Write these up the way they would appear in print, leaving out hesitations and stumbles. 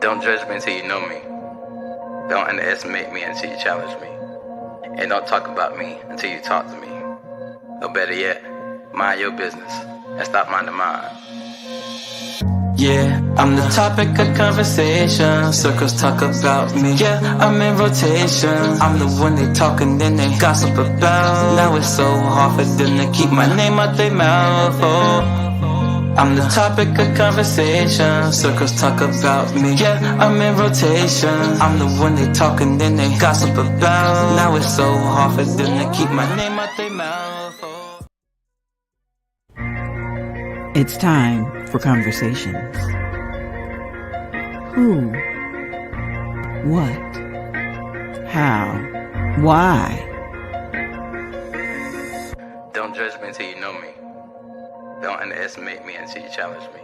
Don't judge me until you know me. Don't underestimate me until you challenge me. And don't talk about me until you talk to me. Or better yet, mind your business and stop minding mine. Yeah, I'm the topic of conversation. Circles talk about me. Yeah, I'm in rotation. I'm the one they talk and then they gossip about. Now it's so hard for them to keep my name out their mouth. Oh, I'm the topic of conversation. Circles talk about me. Yeah, I'm in rotation. I'm the one they talk and then they gossip about. Now it's so hard for them to keep my name out their mouth. Oh. It's time for conversations. Who? What? How? Why? Don't judge me until you know me. Don't underestimate me until you challenge me.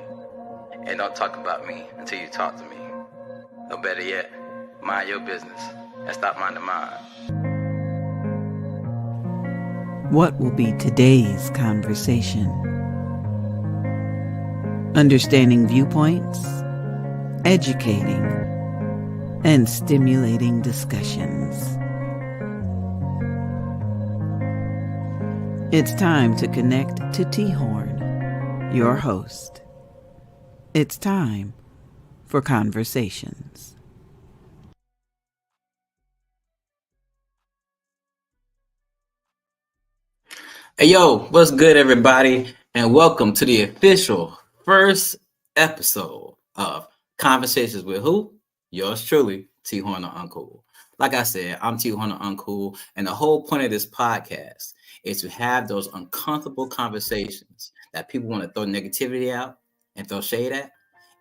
And don't talk about me until you talk to me. Or better yet, mind your business and stop minding mine. What will be today's conversation? Understanding viewpoints, educating, and stimulating discussions. It's time to connect to T-Horne, your host. It's time for conversations. Hey, yo, what's good, everybody? And welcome to the official first episode of Conversations with who? Yours truly, T-Horne da Uncool. Like I said, I'm T-Horne da Uncool, and the whole point of this podcast is to have those uncomfortable conversations that people want to throw negativity out and throw shade at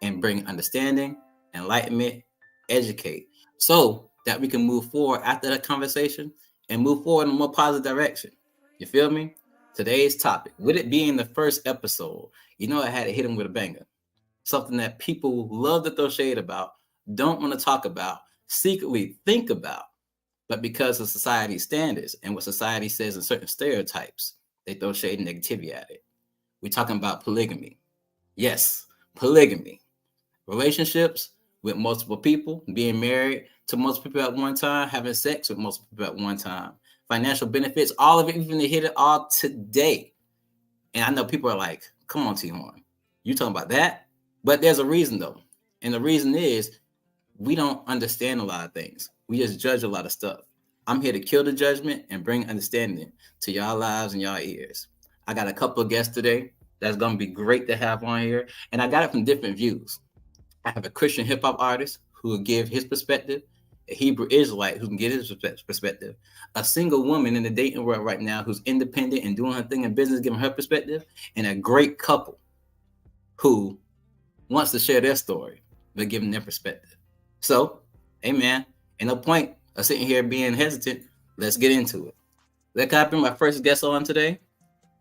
and bring understanding, enlightenment, educate, so that we can move forward after that conversation and move forward in a more positive direction. You feel me? Today's topic, with it being the first episode, you know I had to hit him with a banger. Something that people love to throw shade about, don't want to talk about, secretly think about, but because of society's standards and what society says in certain stereotypes, they throw shade and negativity at it. We're talking about polygamy. Yes, polygamy. Relationships with multiple people, being married to multiple people at one time, having sex with multiple people at one time. Financial benefits, all of it, even to hit it all today. And I know people are like, come on, T-Horne, you talking about that? But there's a reason, though. And the reason is we don't understand a lot of things. We just judge a lot of stuff. I'm here to kill the judgment and bring understanding to y'all lives and y'all ears. I got a couple of guests today that's going to be great to have on here. And I got it from different views. I have a Christian hip-hop artist who will give his perspective, a Hebrew Israelite who can get his perspective, a single woman in the dating world right now who's independent and doing her thing in business, giving her perspective, and a great couple who wants to share their story, but giving their perspective. So, hey man, ain't no point of sitting here being hesitant. Let's get into it. Can I bring my first guest on today?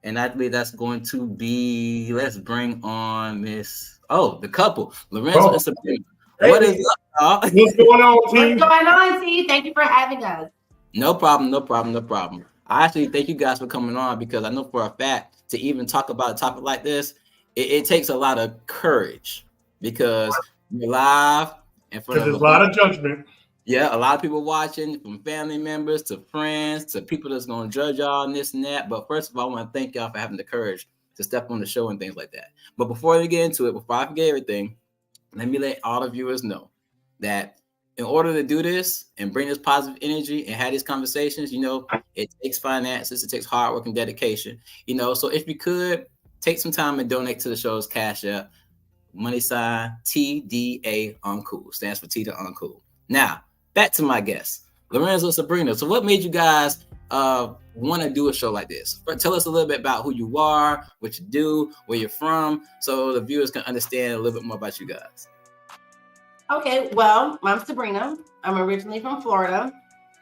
And I believe that's going to be, let's bring on the couple, Lorenzo and Sabrina. Hey. What is up, y'all? What's going on, T? What's going on, T? Thank you for having us. No problem. I actually thank you guys for coming on because I know for a fact to even talk about a topic like this, it takes a lot of courage because you're live and for there's a lot of judgment. Yeah, a lot of people watching, from family members to friends to people that's going to judge y'all and this and that. But first of all, I want to thank y'all for having the courage to step on the show and things like that. But before we get into it, before I forget everything, let me let all the viewers know that in order to do this and bring this positive energy and have these conversations, it takes finances, it takes hard work and dedication, So if you could take some time and donate to the show's Cash App, money sign TDA Uncool, stands for T da Uncool. Now, back to my guests, Lorenzo and Sabrina. So what made you guys want to do a show like this? Tell us a little bit about who you are, what you do, where you're from, so the viewers can understand a little bit more about you guys. Okay, well, I'm Sabrina. I'm originally from Florida.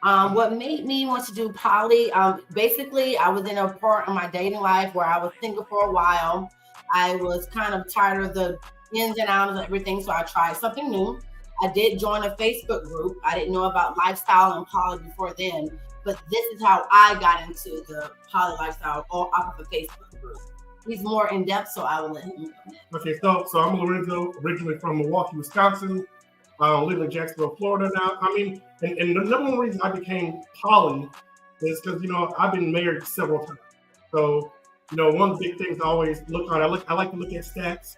What made me want to do poly, basically, I was in a part of my dating life where I was single for a while. I was kind of tired of the ins and outs of everything, so I tried something new. I did join a Facebook group. I didn't know about lifestyle and poly before then, but this is how I got into the poly lifestyle off of a Facebook group. He's more in depth, so I will let him go. Okay, so I'm Lorenzo, originally from Milwaukee, Wisconsin. living in Jacksonville, Florida now. I mean, and the number one reason I became poly is because, I've been married several times. So, one of the big things I always look on, I like to look at stats.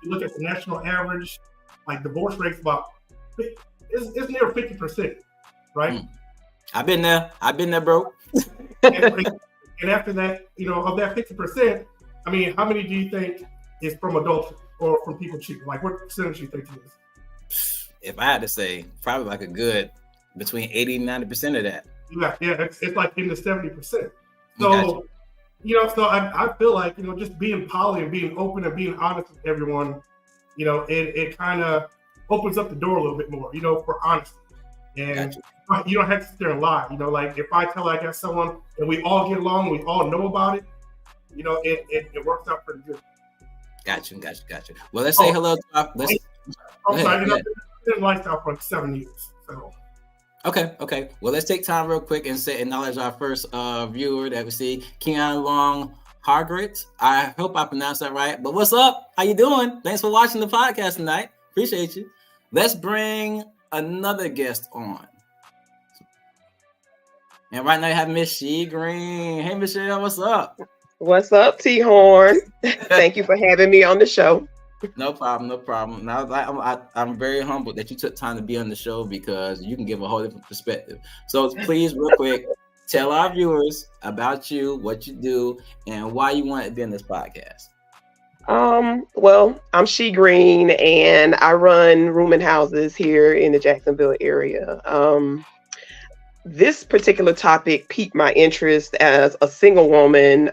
You look at the national average, like divorce rates it's near 50%, right? I've been there, bro. and after that, of that 50%, I mean, how many do you think is from adultery or from people cheating? Like, what percentage do you think it is? If I had to say, probably like a good between 80 and 90% of that. Yeah, it's like in the 70%. So, so I feel like, just being poly and being open and being honest with everyone, it kind of opens up the door a little bit more, for honesty. And you don't have to sit there and lie. Like if I tell I got someone and we all get along, we all know about it, it works out pretty good. Gotcha. Well, let's say hello to our, I've been in lifestyle for like 7 years. So. Okay. Well, let's take time real quick and acknowledge our first viewer that we see, Keon Long Hargreaves. I hope I pronounced that right. But what's up? How you doing? Thanks for watching the podcast tonight. Appreciate you. Let's bring another guest on. And right now you have Miss She Green. Hey, Michelle, what's up? What's up, T-Horne? Thank you for having me on the show. No problem. Now, I'm very humbled that you took time to be on the show because you can give a whole different perspective. So please, real quick, tell our viewers about you, what you do, and why you want to be in this podcast. Well, I'm She Green, and I run rooming houses here in the Jacksonville area. This particular topic piqued my interest as a single woman.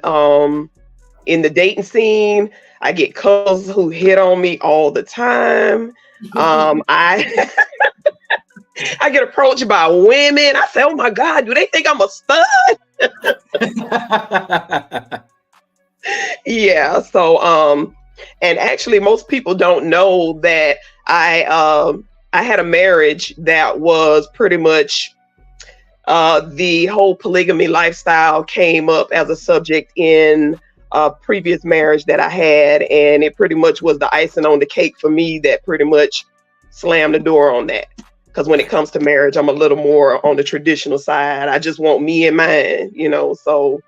In the dating scene, I get couples who hit on me all the time. I get approached by women. I say, "Oh my God, do they think I'm a stud?" Yeah. So, and actually, most people don't know that I had a marriage that was pretty much the whole polygamy lifestyle came up as a subject in a previous marriage that I had, and it pretty much was the icing on the cake for me that pretty much slammed the door on that. Because when it comes to marriage, I'm a little more on the traditional side. I just want me and mine, So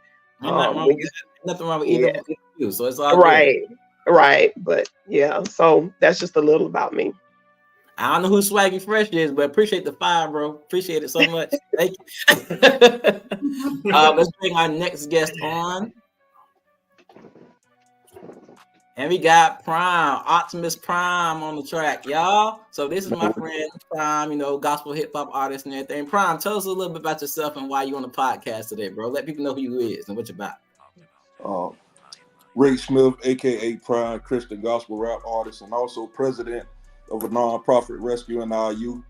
nothing wrong with either of you. So it's all right. But yeah, so that's just a little about me. I don't know who Swaggy Fresh is, but appreciate the fire, bro. Appreciate it so much. Thank you. Let's bring our next guest on. And we got Prime, Optimus Prime on the track, y'all. So this is my friend Prime, gospel hip hop artist and everything. Prime, tell us a little bit about yourself and why you on the podcast today, bro. Let people know who you is and what you're about. Ray Smith, aka Prime, Christian gospel rap artist, and also president of a nonprofit rescuing our youth.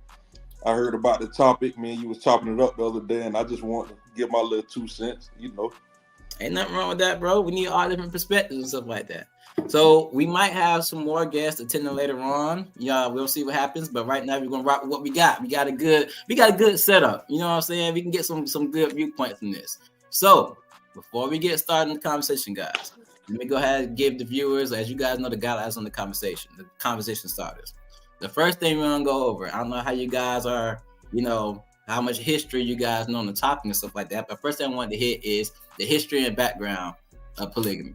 I heard about the topic, man. You was chopping it up the other day, and I just want to give my little 2 cents, Ain't nothing wrong with that, bro. We need all different perspectives and stuff like that. So we might have some more guests attending later on. Yeah, we'll see what happens. But right now we're gonna rock with what we got. We got a good setup. You know what I'm saying? We can get some good viewpoint from this. So before we get started in the conversation, guys, let me go ahead and give the viewers, as you guys know, the guidelines on the conversation starters. The first thing we're gonna go over, I don't know how you guys are, how much history you guys know on the topic and stuff like that. But first thing I wanted to hit is the history and background of polygamy.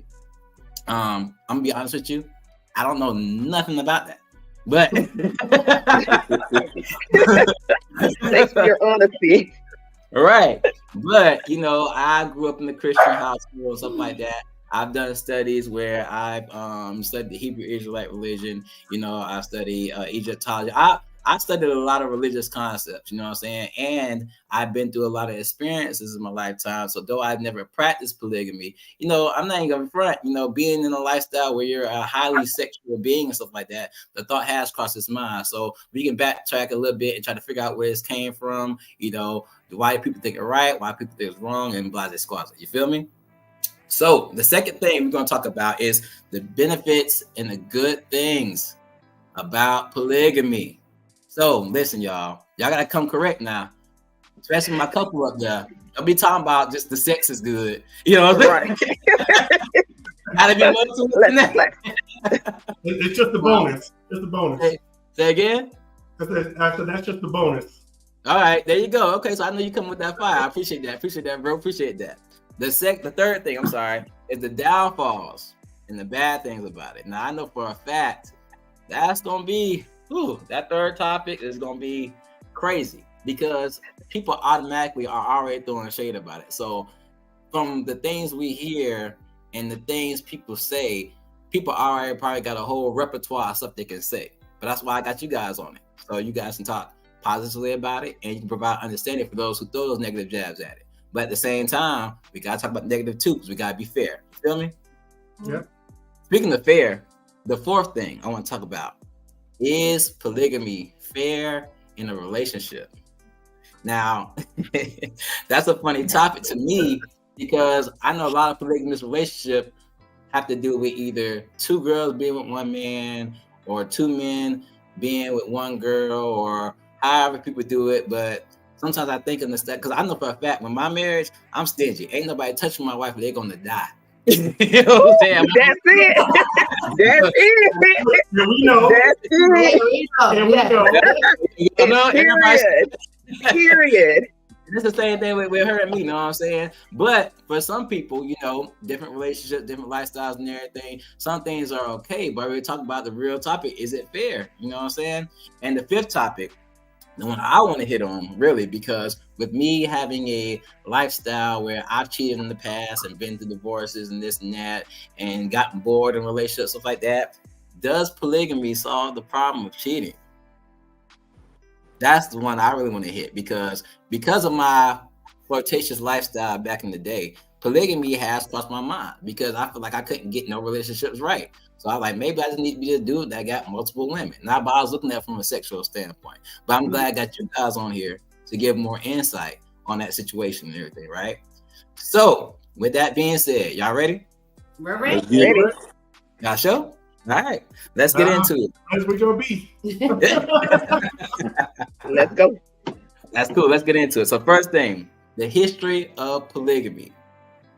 I'm gonna be honest with you, I don't know nothing about that. But thanks for your honesty. Right. But I grew up in the Christian household and stuff like that. I've done studies where I've studied the Hebrew Israelite religion. I study Egyptology. I studied a lot of religious concepts, you know what I'm saying? And I've been through a lot of experiences in my lifetime. So though I've never practiced polygamy, I'm not even gonna front, being in a lifestyle where you're a highly sexual being and stuff like that, the thought has crossed his mind. So we can backtrack a little bit and try to figure out where this came from, why people think it's right, why people think it's wrong, and blah, blah, blah. You feel me? So the second thing we're gonna talk about is the benefits and the good things about polygamy. So listen, y'all gotta come correct now, especially my couple up there. I'll be talking about just the sex is good. You know what I'm saying? Gotta be more to it than that. It's just a bonus. Just a bonus. Say again? I said that's just the bonus. All right, there you go. Okay, so I know you come with that fire. I appreciate that, bro. Appreciate that. The third thing, I'm sorry, is the downfalls and the bad things about it. Now I know for a fact that's gonna be that third topic is gonna be crazy because people automatically are already throwing shade about it. So from the things we hear and the things people say, people already probably got a whole repertoire of stuff they can say. But that's why I got you guys on it. So you guys can talk positively about it and you can provide understanding for those who throw those negative jabs at it. But at the same time, we gotta talk about negative too, because we gotta be fair. You feel me? Yep. Speaking of fair, the fourth thing I want to talk about is polygamy fair in a relationship? Now, that's a funny topic to me because I know a lot of polygamous relationships have to do with either two girls being with one man or two men being with one girl or however people do it. But sometimes I think in the step, because I know for a fact when my marriage, I'm stingy. Ain't nobody touching my wife, they're gonna die. You know what I'm saying? That's it. That's it. Yeah, we know. That's it. Yeah, we know. Period. It's the same thing with her and me, you know what I'm saying? But for some people, you know, different relationships, different lifestyles and everything, some things are okay, but we're talking about the real topic. Is it fair? You know what I'm saying? And the fifth topic, the one I want to hit on really, because with me having a lifestyle where I've cheated in the past and been through divorces and this and that and gotten bored in relationships, stuff like that, does polygamy solve the problem of cheating? That's the one I really want to hit because of my flirtatious lifestyle back in the day, polygamy has crossed my mind because I feel like I couldn't get no relationships right. So I was like, maybe I just need to be a dude that got multiple women. Not but I was looking at it from a sexual standpoint. But I'm glad I got you guys on here to give more insight on that situation and everything, right? So with that being said, y'all ready? We're ready. Y'all sure? All right, let's get into it. As we gonna be. Let's go. That's cool. Let's get into it. So first thing, the history of polygamy.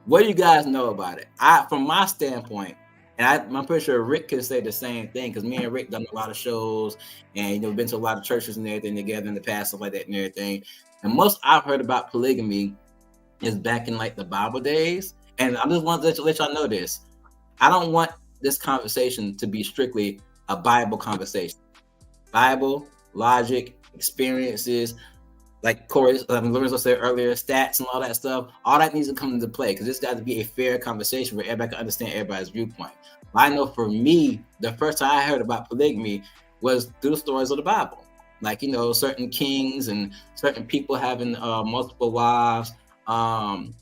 What do you guys know about it? From my standpoint, and I'm pretty sure Rick can say the same thing because me and Rick done a lot of shows and been to a lot of churches and everything together in the past, stuff like that and everything. And most I've heard about polygamy is back in like the Bible days. And I just want to let y'all know this. I don't want this conversation to be strictly a Bible conversation. Bible, logic, experiences, like Corey, Lorenzo said earlier, stats and all that stuff. All that needs to come into play because it's got to be a fair conversation where everybody can understand everybody's viewpoint. But I know for me, the first time I heard about polygamy was through the stories of the Bible. Like, certain kings and certain people having multiple wives.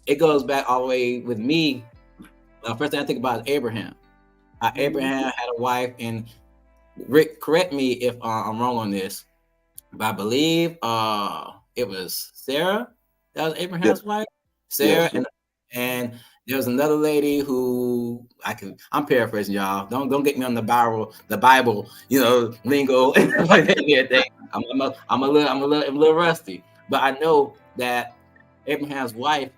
It goes back all the way with me. First thing I think about is Abraham. Abraham had a wife, and Rick, correct me if I'm wrong on this, but I believe it was Sarah that was Abraham's wife. Sarah, and there was another lady who I'm paraphrasing, y'all. Don't get me on the Bible, lingo and everything. I'm a little rusty, but I know that Abraham's wife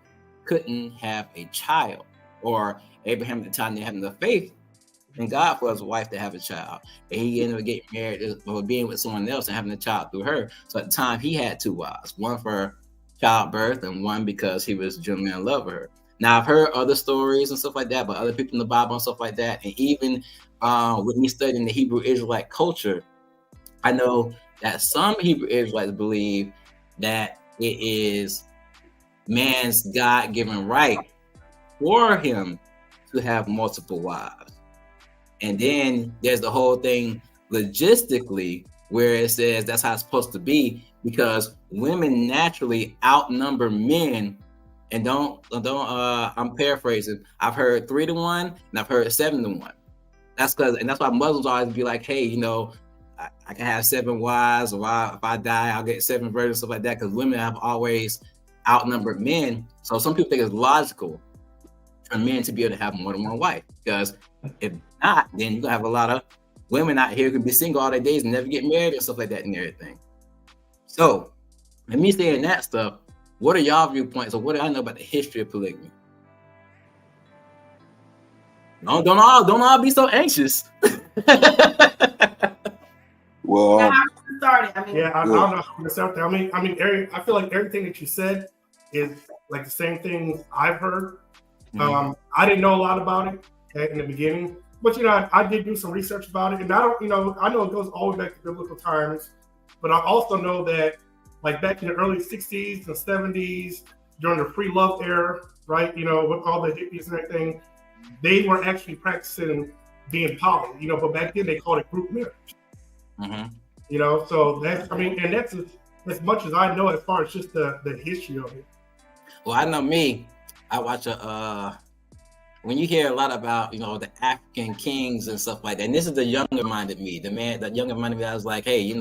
couldn't have a child, or Abraham at the time didn't have enough faith in God for his wife to have a child. And he ended up getting married or being with someone else and having a child through her. So at the time he had two wives, one for childbirth and one because he was genuinely in love with her. Now I've heard other stories and stuff like that, but other people in the Bible and stuff like that. And even with me studying the Hebrew Israelite culture, I know that some Hebrew Israelites believe that it is man's God-given right for him to have multiple wives. And then there's the whole thing logistically where it says that's how it's supposed to be because women naturally outnumber men. And I'm paraphrasing. I've heard 3-1 and I've heard 7-1. That's why Muslims always be like, hey, I can have 7 wives, or if I die, I'll get 7 virgins, stuff like that, because women have always outnumbered men. So some people think it's logical for men to be able to have more than one wife, because if not, then you're gonna have a lot of women out here who can be single all their days and never get married and stuff like that and everything. So, and me saying that stuff, what are y'all viewpoints, or what do I know about the history of polygamy? Don't all be so anxious. Well, started. I mean, I don't know how to start there. I mean, I feel like everything that you said is like the same things I've heard. I didn't know a lot about it in the beginning, but I did do some research about it, and I know it goes all the way back to biblical times, but I also know that like back in the early '60s and '70s, during the free love era, right? With all the hippies and everything, they were actually practicing being poly. But back then they called it group marriage. So that's and that's as much as I know as far as just the history of it. Well, I know me. I watch when you hear a lot about the African kings and stuff like that, and this is the younger minded me, the younger minded me. I was like, hey,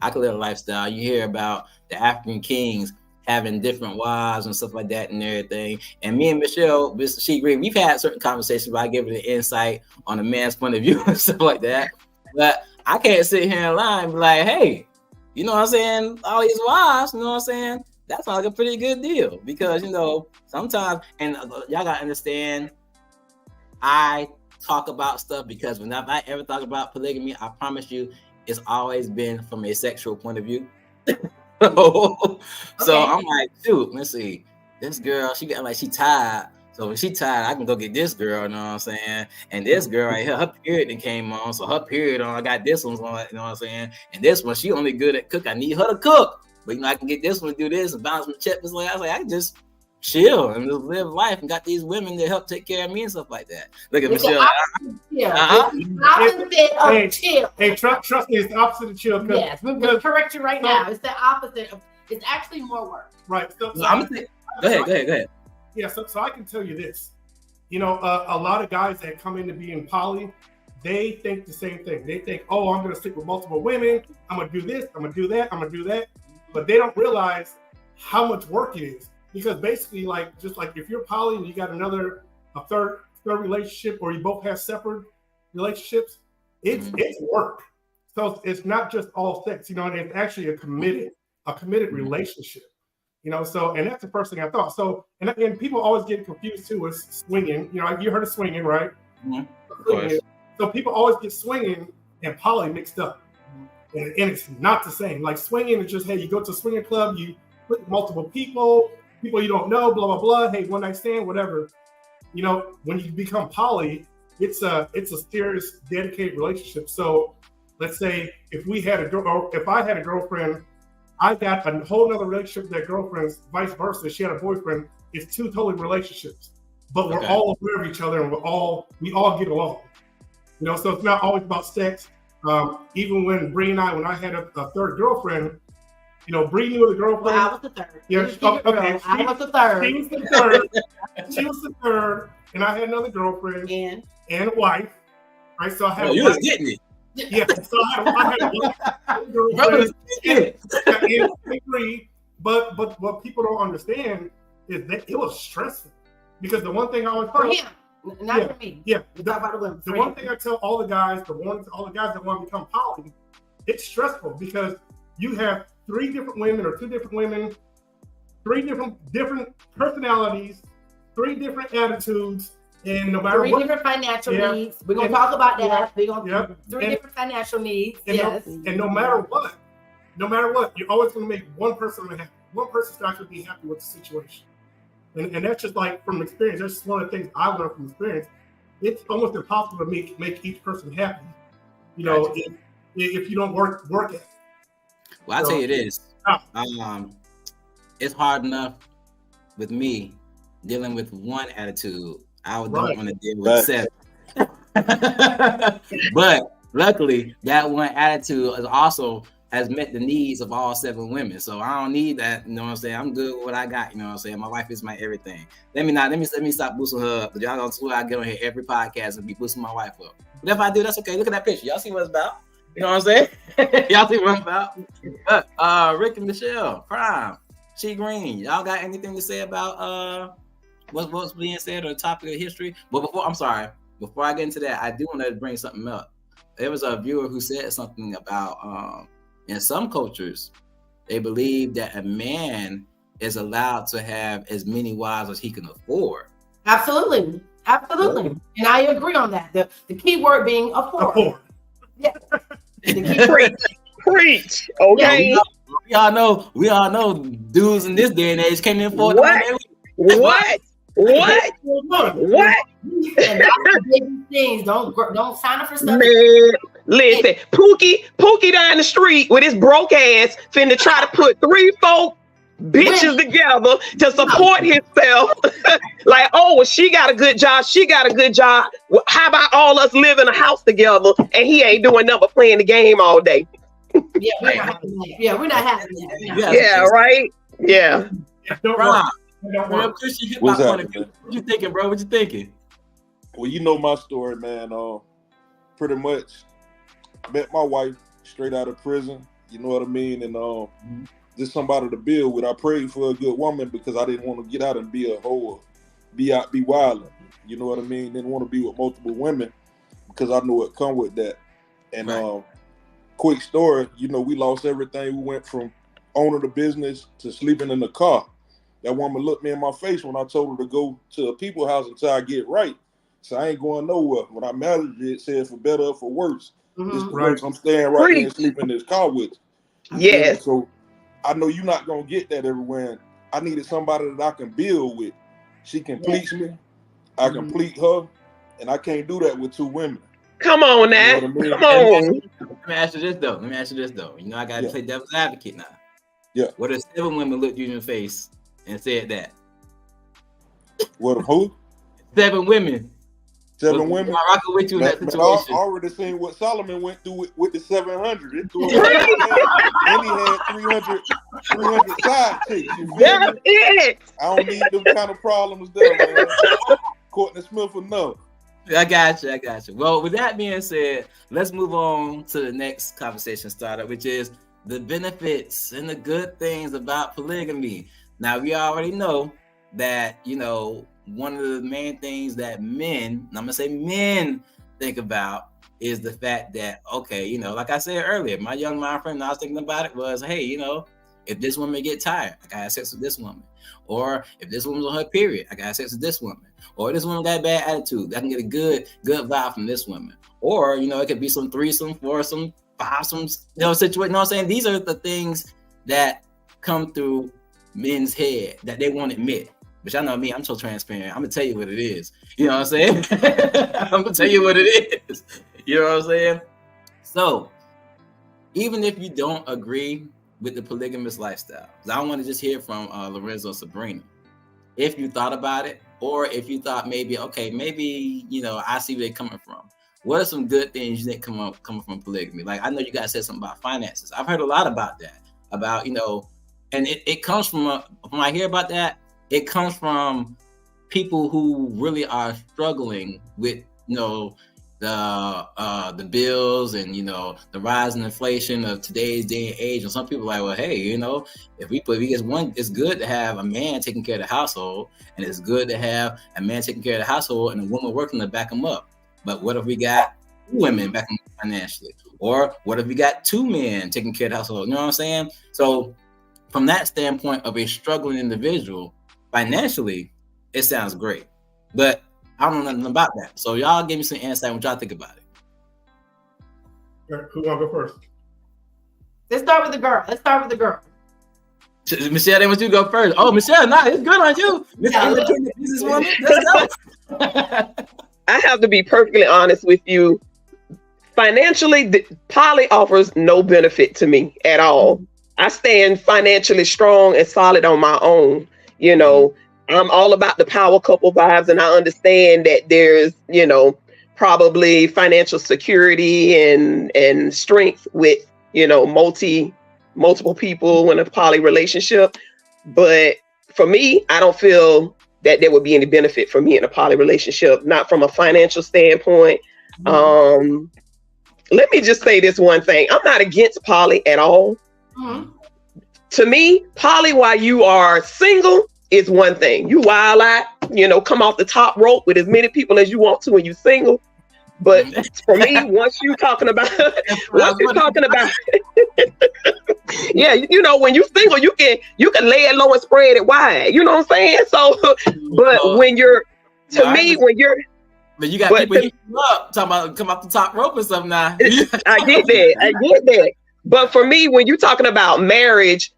I could live a lifestyle. You hear about the African kings having different wives and stuff like that and everything. And me and Michelle, she agreed. We've had certain conversations where I give her the insight on a man's point of view and stuff like that. But I can't sit here and lie and be like, hey, you know what I'm saying? All these wives, you know what I'm saying? That's like a pretty good deal because, sometimes, and y'all got to understand, I talk about stuff because whenever I ever talk about polygamy, I promise you, it's always been from a sexual point of view. So I'm like, shoot, let's see. This girl, she got like she tired. So when she tired, I can go get this girl, you know what I'm saying? And this girl right here, her period that came on. So her period on, I got this one, you know what I'm saying? And this one, she only good at cook. I need her to cook. But I can get this one to do this and bounce my check. I was like, I can just chill and just live life and got these women that help take care of me and stuff like that. Look at Michelle. Opposite of chill. Hey, trust me, it's the opposite of chill. Yes, we're going to correct you right now. It's the opposite of, it's actually more work. Right. So I'm gonna go ahead. Yeah, so I can tell you this. A lot of guys that come into being poly, they think the same thing. They think, oh, I'm going to stick with multiple women. I'm going to do this. I'm going to do that. I'm going to do that. But they don't realize how much work it is. Because basically, just like if you're poly and you got a third relationship, or you both have separate relationships, it's work. So it's not just all sex, and it's actually a committed relationship, So, and that's the first thing I thought. So, and people always get confused too with swinging. You heard of swinging, right? Mm-hmm. So people always get swinging and poly mixed up, and it's not the same. Like swinging is just, hey, you go to a swinging club, you put multiple people you don't know, blah blah blah. Hey, one night stand, whatever. When you become poly, it's a serious, dedicated relationship. So, let's say if I had a girlfriend, I got a whole other relationship with that girlfriend's, vice versa. She had a boyfriend. It's two totally relationships, but we're all aware of each other and we all get along. So it's not always about sex. Even when Bree and when I had a third girlfriend. Bree knew the girlfriend. Well, I was the third. Yeah, okay. I was the third. She was the third. She was the third, and I had another girlfriend and a wife. Right, so I had. Oh, you was getting it. Yeah, so I had a girlfriend and Bree. But what people don't understand is that it was stressful because the one thing I always for him, not for me. Yeah, talk about the women. The one thing I tell all the guys, all the guys that want to become poly, it's stressful because you have 3 different women or 2 different women, 3 different personalities, 3 different attitudes, and no matter 3 different financial needs. We're gonna talk about that. We're gonna 3 different financial needs. And no matter what, you're always gonna make one person unhappy. One person's not gonna be happy with the situation. And that's just like from experience. That's just one of the things I learned from experience. It's almost impossible to make each person happy. If you don't work at it. Well, I'll tell you this. It's hard enough with me dealing with one attitude. I don't want to deal with 7. But luckily, that one attitude has met the needs of all 7 women. So I don't need that. You know what I'm saying? I'm good with what I got. You know what I'm saying? My wife is my everything. Let me stop boosting her up. But y'all don't swear I get on here every podcast and be boosting my wife up. But if I do, that's okay. Look at that picture. Y'all see what it's about? You know what I'm saying? Y'all see what I'm about? But Rick and Michelle, Prime, She Green, y'all got anything to say about what's being said or the topic of history? But before I get into that, I do want to bring something up. There was a viewer who said something about in some cultures, they believe that a man is allowed to have as many wives as he can afford. Absolutely. And I agree on that. The key word being afford. Afford. Yeah. The key word. Preach, okay? We all know dudes in this day and age can't even afford What? What? Things don't sign up for stuff. Man, listen, Pookie down the street with his broke ass finna try to put 3-4 bitches together to support himself. Like, oh, well, she got a good job. Well, how about all us live in a house together and he ain't doing nothing but playing the game all day? Yeah, we're not having that. Yeah, right? Yeah. Christian hip-hop point of view. What you thinking, bro? What you thinking? Well, you know my story, man. Pretty much met my wife straight out of prison. You know what I mean? And just somebody to build with. I prayed for a good woman because I didn't want to get out and be a hoe, be wildin'. You know what I mean? Didn't want to be with multiple women because I knew it come with that. And quick story, you know, we lost everything. We went from owning the business to sleeping in the car. That woman looked me in my face when I told her to go to a people house until I get right. So I ain't going nowhere. When I married you, it said for better or for worse. This right. I'm staying right here and sleeping in this car with you. Yeah. So I know you're not gonna get that everywhere. I needed somebody that I can build with. She completes me, I complete her, and I can't do that with 2 women. Come on now. You know what I mean? Come on. Let me ask you this though. You know, I gotta play devil's advocate now. Yeah. What if 7 women looked you in the face and said that? What if who? 7 women. 7 women. I rock with you in that situation. I already seen what Solomon went through with the 700. It threw and he had 300 side chicks. That's it. I don't need them kind of problems there, man. Courtney Smith enough. I got you. Well, with that being said, let's move on to the next conversation starter, which is the benefits and the good things about polygamy. Now, we already know that, you know, one of the main things that men, I'm gonna say men, think about is the fact that, okay, you know, like I said earlier, my young mind frame, I was thinking about it was, hey, you know, if this woman get tired, I gotta have sex with this woman. Or if this woman's on her period, I gotta have sex with this woman. Or this woman got a bad attitude, I can get a good vibe from this woman. Or, you know, it could be some 3-some, 4-some, 5-some, you know, situation. You know what I'm saying? These are the things that come through men's head that they won't admit. But y'all know me, I'm so transparent. I'm gonna tell you what it is. You know what I'm saying? I'm gonna tell you what it is. You know what I'm saying? So, even if you don't agree with the polygamous lifestyle, because I want to just hear from Lorenzo Sabrina. If you thought about it, or if you thought maybe, you know, I see where they're coming from. What are some good things you think coming from polygamy? Like, I know you guys said something about finances. I've heard a lot about that. About, you know, and it comes from when I hear about that, it comes from people who really are struggling with, you know, the bills and, you know, the rise in inflation of today's day and age. And some people are like, well, hey, you know, if we get one, it's good to have a man taking care of the household, and it's good to have a man taking care of the household and a woman working to back them up. But what if we got 2 women backing up financially? Or what if we got 2 men taking care of the household? You know what I'm saying? So from that standpoint of a struggling individual, financially, it sounds great. But I don't know nothing about that. So y'all give me some insight on what y'all think about it. Who want to go first? Let's start with the girl. Michelle, they want you to go first. Oh, Michelle, nah, it's good on you. Miss Independent Businesswoman. Let's go. I have to be perfectly honest with you. Financially, poly offers no benefit to me at all. I stand financially strong and solid on my own. You know, I'm all about the power couple vibes, and I understand that there's, you know, probably financial security and strength with, you know, multiple people in a poly relationship. But for me, I don't feel that there would be any benefit for me in a poly relationship, not from a financial standpoint. Let me just say this one thing. I'm not against poly at all. To me, poly while you are single is one thing. You wild out, you know, come off the top rope with as many people as you want to when you single. But for me, once you're talking about, yeah, you know, when you single, you can lay it low and spread it wide. You know what I'm saying? So, but when you're, but you got people hitting you up talking about come off the top rope or something now. I get that. But for me, when you're talking about marriage,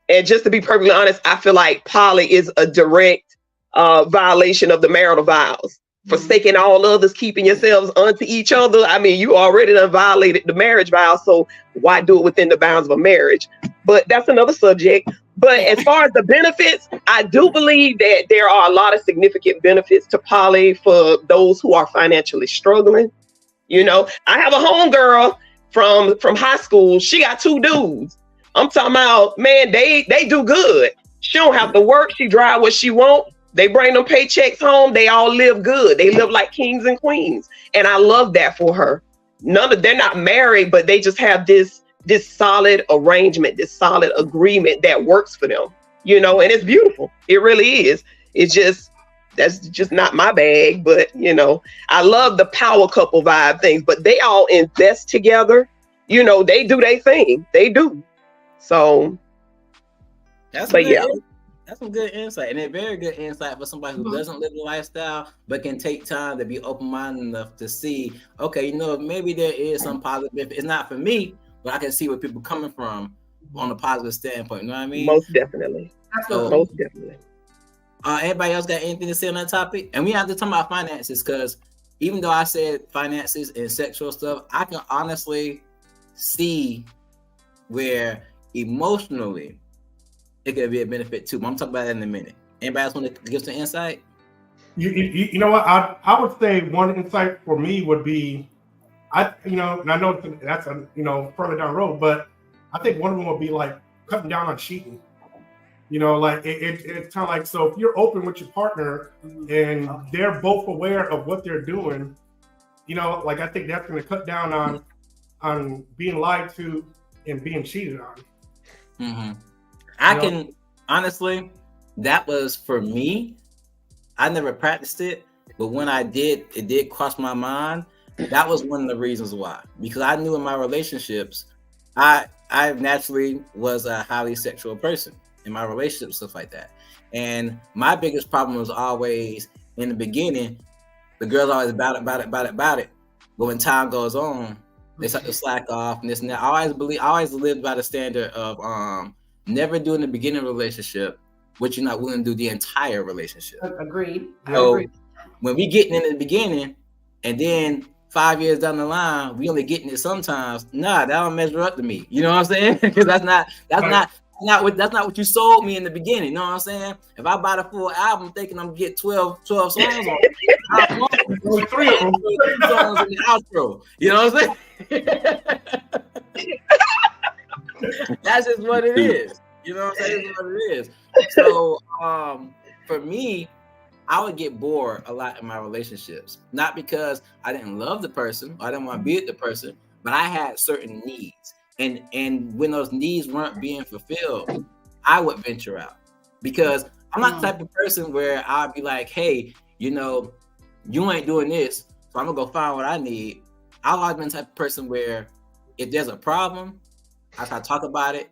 and just to be perfectly honest, I feel like poly is a direct violation of the marital vows. Forsaking all others, keeping yourselves unto each other. I mean, you already done violated the marriage vows, so why do it within the bounds of a marriage? But that's another subject. But as far as the benefits, I do believe that there are a lot of significant benefits to poly for those who are financially struggling. You know, I have a homegirl from high school. She got 2 dudes. I'm talking about, man, they do good. She don't have to work. She drive what she want. They bring them paychecks home. They all live good. They live like kings and queens. And I love that for her. They're not married, but they just have this solid arrangement, this solid agreement that works for them, you know, and it's beautiful. It really is. That's just not my bag, but you know, I love the power couple vibe things, but they all invest together. You know, they do their thing. They do. So That's some good insight, and a very good insight for somebody who doesn't live the lifestyle, but can take time to be open-minded enough to see, okay, you know, maybe there is some positive. It's not for me, but I can see where people coming from on a positive standpoint. You know what I mean? Most definitely. Most definitely. Everybody else got anything to say on that topic? And we have to talk about finances, because even though I said finances and sexual stuff, I can honestly see where emotionally it could be a benefit too. But I'm talking about that in a minute. Anybody else want to give some insight? You know what? I would say one insight for me would be, and I know that's further down the road, but I think one of them would be like cutting down on cheating. You know, like it's kind of like, so if you're open with your partner and they're both aware of what they're doing, you know, like I think that's going to cut down on being lied to and being cheated on. Mm-hmm. I can honestly, that was for me. I never practiced it, but when I did, it did cross my mind. That was one of the reasons why, because I knew in my relationships, I naturally was a highly sexual person in my relationships, stuff like that. And my biggest problem was always in the beginning, the girls always about it. But when time goes on, they start to slack off and this and that. I always lived by the standard of never doing the beginning relationship what you're not willing to do the entire relationship. Agreed. So when we getting in the beginning and then 5 years down the line, we only getting it sometimes. Nah, that don't measure up to me. You know what I'm saying? Because that's not what you sold me in the beginning. You know what I'm saying? If I buy the full album thinking I'm gonna get 12 songs on it, I'm only 3 of them songs in the outro. You know what I'm saying? That's just what it is. You know what I'm saying? That's what it is. So for me, I would get bored a lot in my relationships. Not because I didn't love the person, or I didn't want to be with the person, but I had certain needs. And when those needs weren't being fulfilled, I would venture out. Because I'm not the type of person where I'd be like, hey, you know, you ain't doing this, so I'm gonna go find what I need. I've always been the type of person where if there's a problem, I try to talk about it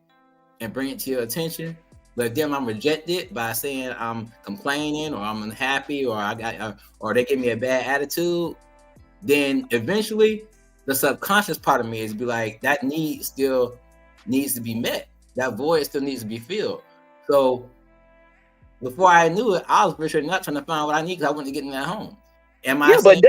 and bring it to your attention. But then I'm rejected by saying I'm complaining or I'm unhappy or they give me a bad attitude. Then eventually the subconscious part of me is be like, that need still needs to be met. That void still needs to be filled. So before I knew it, I was for sure not trying to find what I need because I wanted to get in that home. But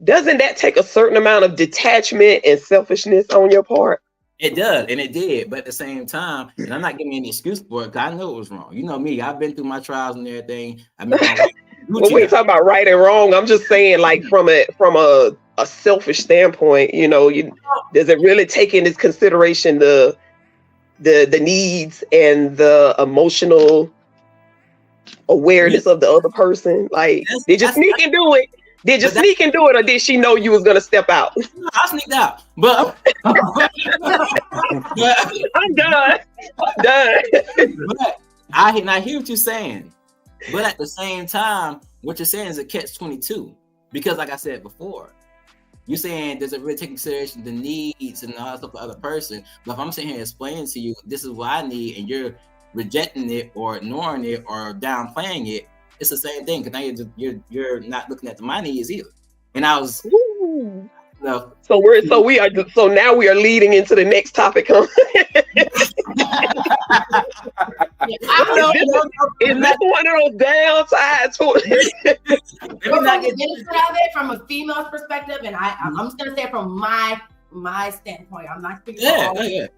doesn't that take a certain amount of detachment and selfishness on your part? It does, and it did, but at the same time, and I'm not giving any excuse for it, because I know it was wrong. You know me, I've been through my trials and everything. Well, we ain't talking about right and wrong. I'm just saying, like, from a selfish standpoint, you know, does it really take into consideration the needs and the emotional awareness of the other person? Like, did you sneak and do it? Did you sneak and do it, or did she know you was gonna step out? No, I sneaked out, but I'm done. But I hear what you're saying, but at the same time, what you're saying is a catch-22, because like I said before, you're saying does it really take consideration the needs and all that stuff for the other person? But if I'm sitting here explaining to you this is what I need, and you're rejecting it or ignoring it or downplaying it, it's the same thing, because now you're not looking at my needs either. And I was No. So now we are leading into the next topic, huh? Is this one of those downsides? From a female's perspective, and I'm just gonna say from my standpoint, I'm not speaking for all.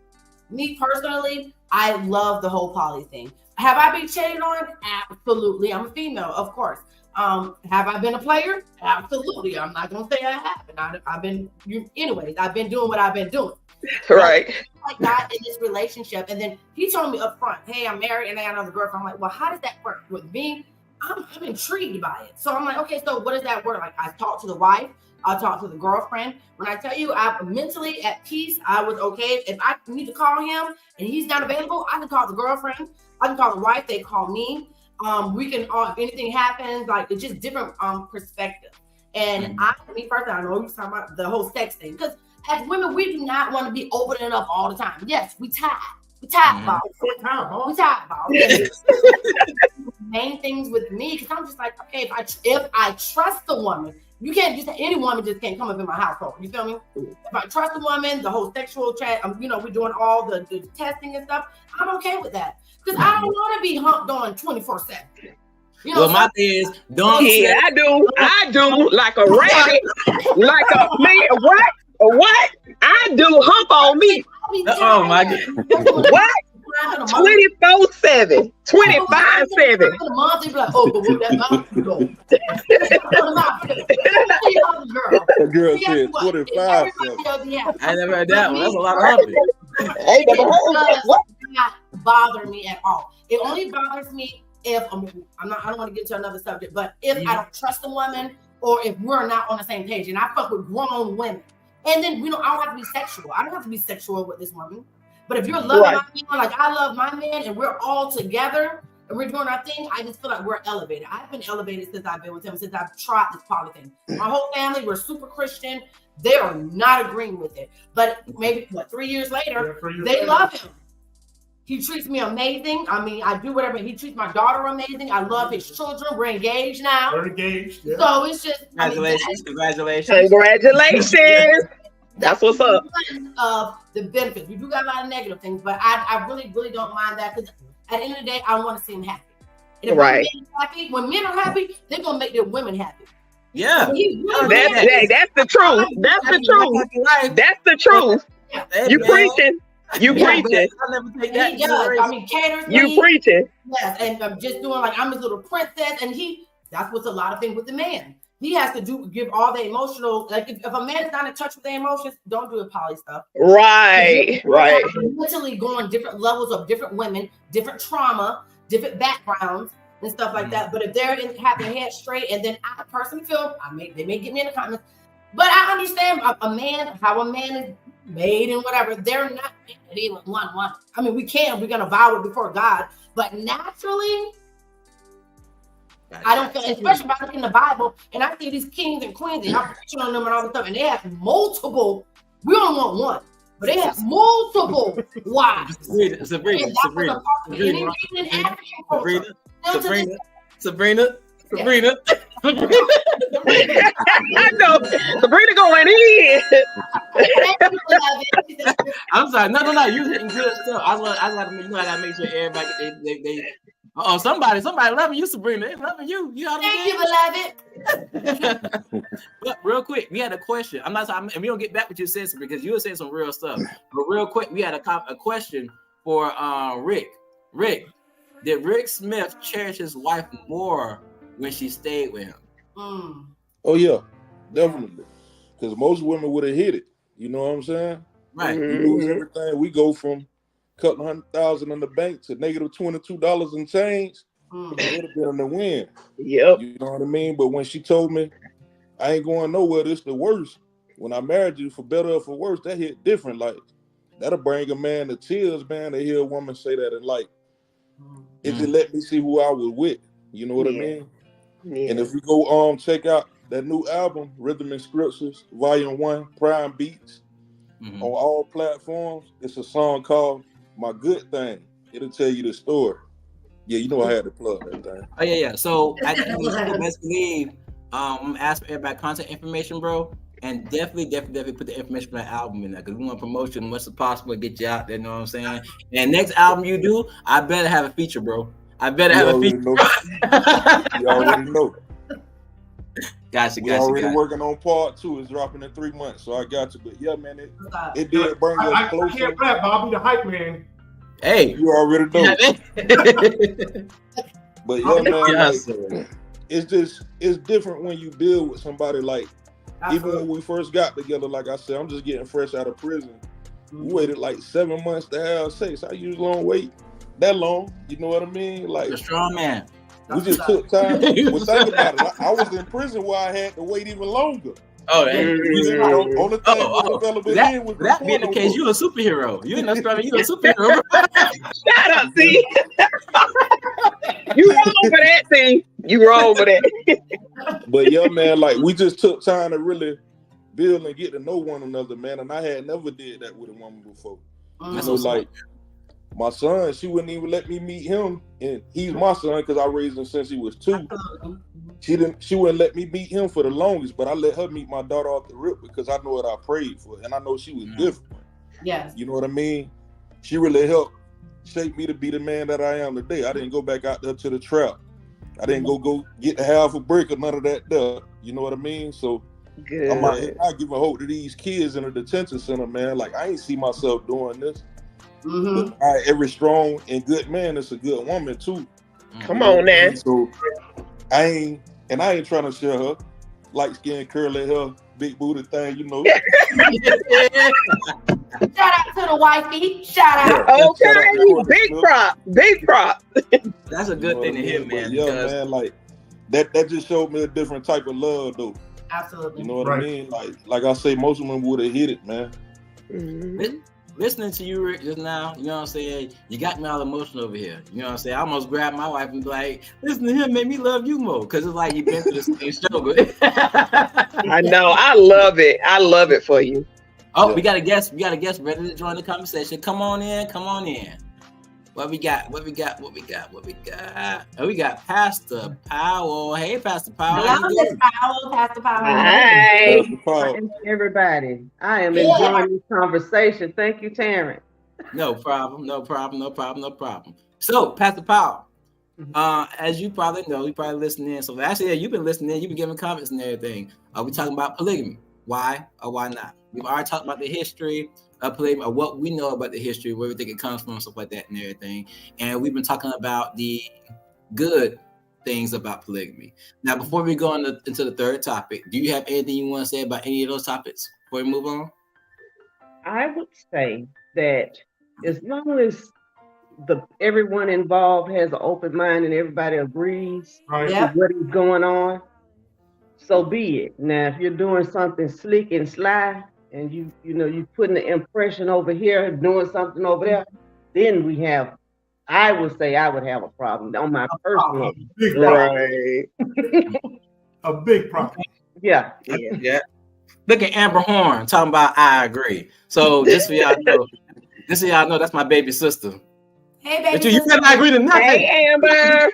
Me personally, I love the whole poly thing. Have I been cheated on? Absolutely. I'm a female, of course. Have I been a player? Absolutely. I'm not gonna say I haven't. I've been doing what I've been doing. Right. Like that in this relationship, and then he told me up front, "Hey, I'm married and I got another girlfriend." I'm like, "Well, how does that work with me?" I'm intrigued by it. So I'm like, "Okay, so what does that work?" Like, I talked to the wife, I talked to the girlfriend. When I tell you I'm mentally at peace, I was okay. If I need to call him and he's not available, I can call the girlfriend, I can call the wife, they call me. We can if anything happens, like it's just different perspective. And me personally, I know you're talking about the whole sex thing, because as women, we do not want to be opening up all the time. Yes, we tired balls. We tired balls. Main things with me, because I'm just like, okay, if I trust the woman, you can't just any woman just can't come up in my household. You feel me? If I trust a woman, the whole sexual chat, we're doing all the testing and stuff. I'm okay with that, because I don't want to be humped on 24/7. Well, my thing is, yeah, I do like a rabbit, like a man. What? I do hump on me. Oh my God. What? 24/7, 25/7. The girl said 25/7. I never heard that one. That's a lot of humping. I never heard that. Not bother me at all. It only bothers me if I don't want to get to another subject, but if I don't trust a woman, or if we're not on the same page, and I fuck with grown women, and then I don't have to be sexual. I don't have to be sexual with this woman. But if you're loving my man, like I love my man, and we're all together and we're doing our thing, I just feel like we're elevated. I've been elevated since I've been with him, since I've tried this poly thing. My whole family, we're super Christian. They are not agreeing with it. But maybe 3 years later, they love him. He treats me amazing. I mean, I do whatever. He treats my daughter amazing. I love his children. We're engaged now. We're engaged. Yeah. So it's just Congratulations. That's what's up. Of the benefits. We do got a lot of negative things, but I really, really don't mind that, because at the end of the day, I want to see them happy. And if when men are happy, they're gonna make their women happy. Yeah, that's the truth. That's the truth. That's the truth. You preaching. You preaching. I never take that. He does. I mean, caters me. You preaching. Yes, and I'm just doing like I'm his little princess, and that's what's a lot of things with the man. He has to give all the emotional, like if a man is not in touch with their emotions, don't do the poly stuff. Right. Mentally going different levels of different women, different trauma, different backgrounds and stuff like that. But if they're have their head straight, and then I personally feel they may get me in the comments, but I understand how a man is made and whatever. They're not even one. I mean, we're gonna vow it before God, but naturally. I don't feel, especially by looking in the Bible, and I see these kings and queens, and I'm preaching on them and all this stuff, and they have multiple. We only want one, but they have multiple wives. Sabrina. I know Sabrina going in. I'm sorry. No. You hitting good stuff. I gotta make sure everybody they. Somebody loving you, Sabrina. They loving you. You know what I mean? Thank you, beloved. But real quick, we had a question. And we don't get back with you said, because you were saying some real stuff. But real quick, we had a question for Rick. Rick, did Rick Smith cherish his wife more when she stayed with him? Oh yeah, definitely. Because most women would have hit it. You know what I'm saying? Right. We lose everything. We go from couple $100,000 in the bank to negative $22 and change. It would have been in the win. Yep. You know what I mean? But when she told me I ain't going nowhere, this the worst. When I married you, for better or for worse, that hit different. Like that'll bring a man to tears, man, to hear a woman say that. And like it just let me see who I was with. You know what I mean? Yeah. And if we go check out that new album, Rhythm and Scriptures, Volume 1, Prime Beats, on all platforms, it's a song called My Good Thing. It'll tell you the story. Yeah, you know I had to plug that thing. Oh yeah. So I think best believe I'm asking everybody contact information, bro. And definitely put the information for that album in there because we want promotion as much as possible to get you out there. You know what I'm saying? And next album you do, I better have a feature, bro. I better have a feature. You already know. Gotcha. We're already working on part 2. It's dropping in 3 months, so I got you. But yeah, man, it did bring us closer. I can't rap, but I'll be the hype man. Hey, you already know. But yeah, man, like, it's different when you build with somebody. Like even when we first got together, like I said, I'm just getting fresh out of prison. We waited like 7 months to have sex. I usually don't wait that long. You know what I mean? Like a strong man. We just took time. Well, think about it. I was in prison where I had to wait even longer. Oh, only thing that being the case, you're a superhero. You ain't no strong. You're a superhero. Shut up, see. You wrong for that, see. You wrong for that. But yeah, man, like we just took time to really build and get to know one another, man. And I had never did that with a woman before. So like my son, she wouldn't even let me meet him, and he's my son because I raised him since he was 2. She wouldn't let me meet him for the longest, but I let her meet my daughter off the rip because I know what I prayed for, and I know she was different. Yes. You know what I mean? She really helped shape me to be the man that I am today. I didn't go back out there to the trap. I didn't go get the half a brick or none of that there. You know what I mean? So good. I'm out here, I give a hope to these kids in the detention center, man. Like I ain't see myself doing this. But every strong and good man is a good woman too. Come on now. So I ain't trying to share her light skin, curly hair, big booty thing, you know. Shout out to the wifey. Shout out. Okay, big prop. That's a good thing to hear, man. Yeah, man, like that just showed me a different type of love, though. Absolutely. You know what I mean? Like I say, most of them would have hit it, man. Listening to you, Rick, just now, you know what I'm saying? You got me all emotional over here. You know what I'm saying? I almost grabbed my wife and be like, listen to him, make me love you more. Because it's like you've been through the same struggle. I know. I love it. I love it for you. Oh, we got a guest. Ready to join the conversation. Come on in. What we got? Oh, we got Pastor Powell. Hey, Pastor Powell. Hello, Pastor Powell. Hi. Everybody. I am enjoying this conversation. Thank you, Terrence. No problem. So, Pastor Powell, as you probably know, you probably listening in. So actually, you've been listening. You've been giving comments and everything. We talking about polygamy. Why or why not? We've already talked about the history of polygamy, or what we know about the history, where we think it comes from, stuff like that and everything. And we've been talking about the good things about polygamy. Now, before we go into the third topic, do you have anything you want to say about any of those topics before we move on? I would say that as long as everyone involved has an open mind and everybody agrees with what is going on, so be it. Now, if you're doing something slick and sly, and you putting the impression over here, doing something over there, then I would say I would have a problem on my personal. A big problem. Yeah. Look at Amber Horn talking about I agree. So just so y'all know, that's my baby sister. Hey, baby. But you cannot agree to nothing. Hey, Amber.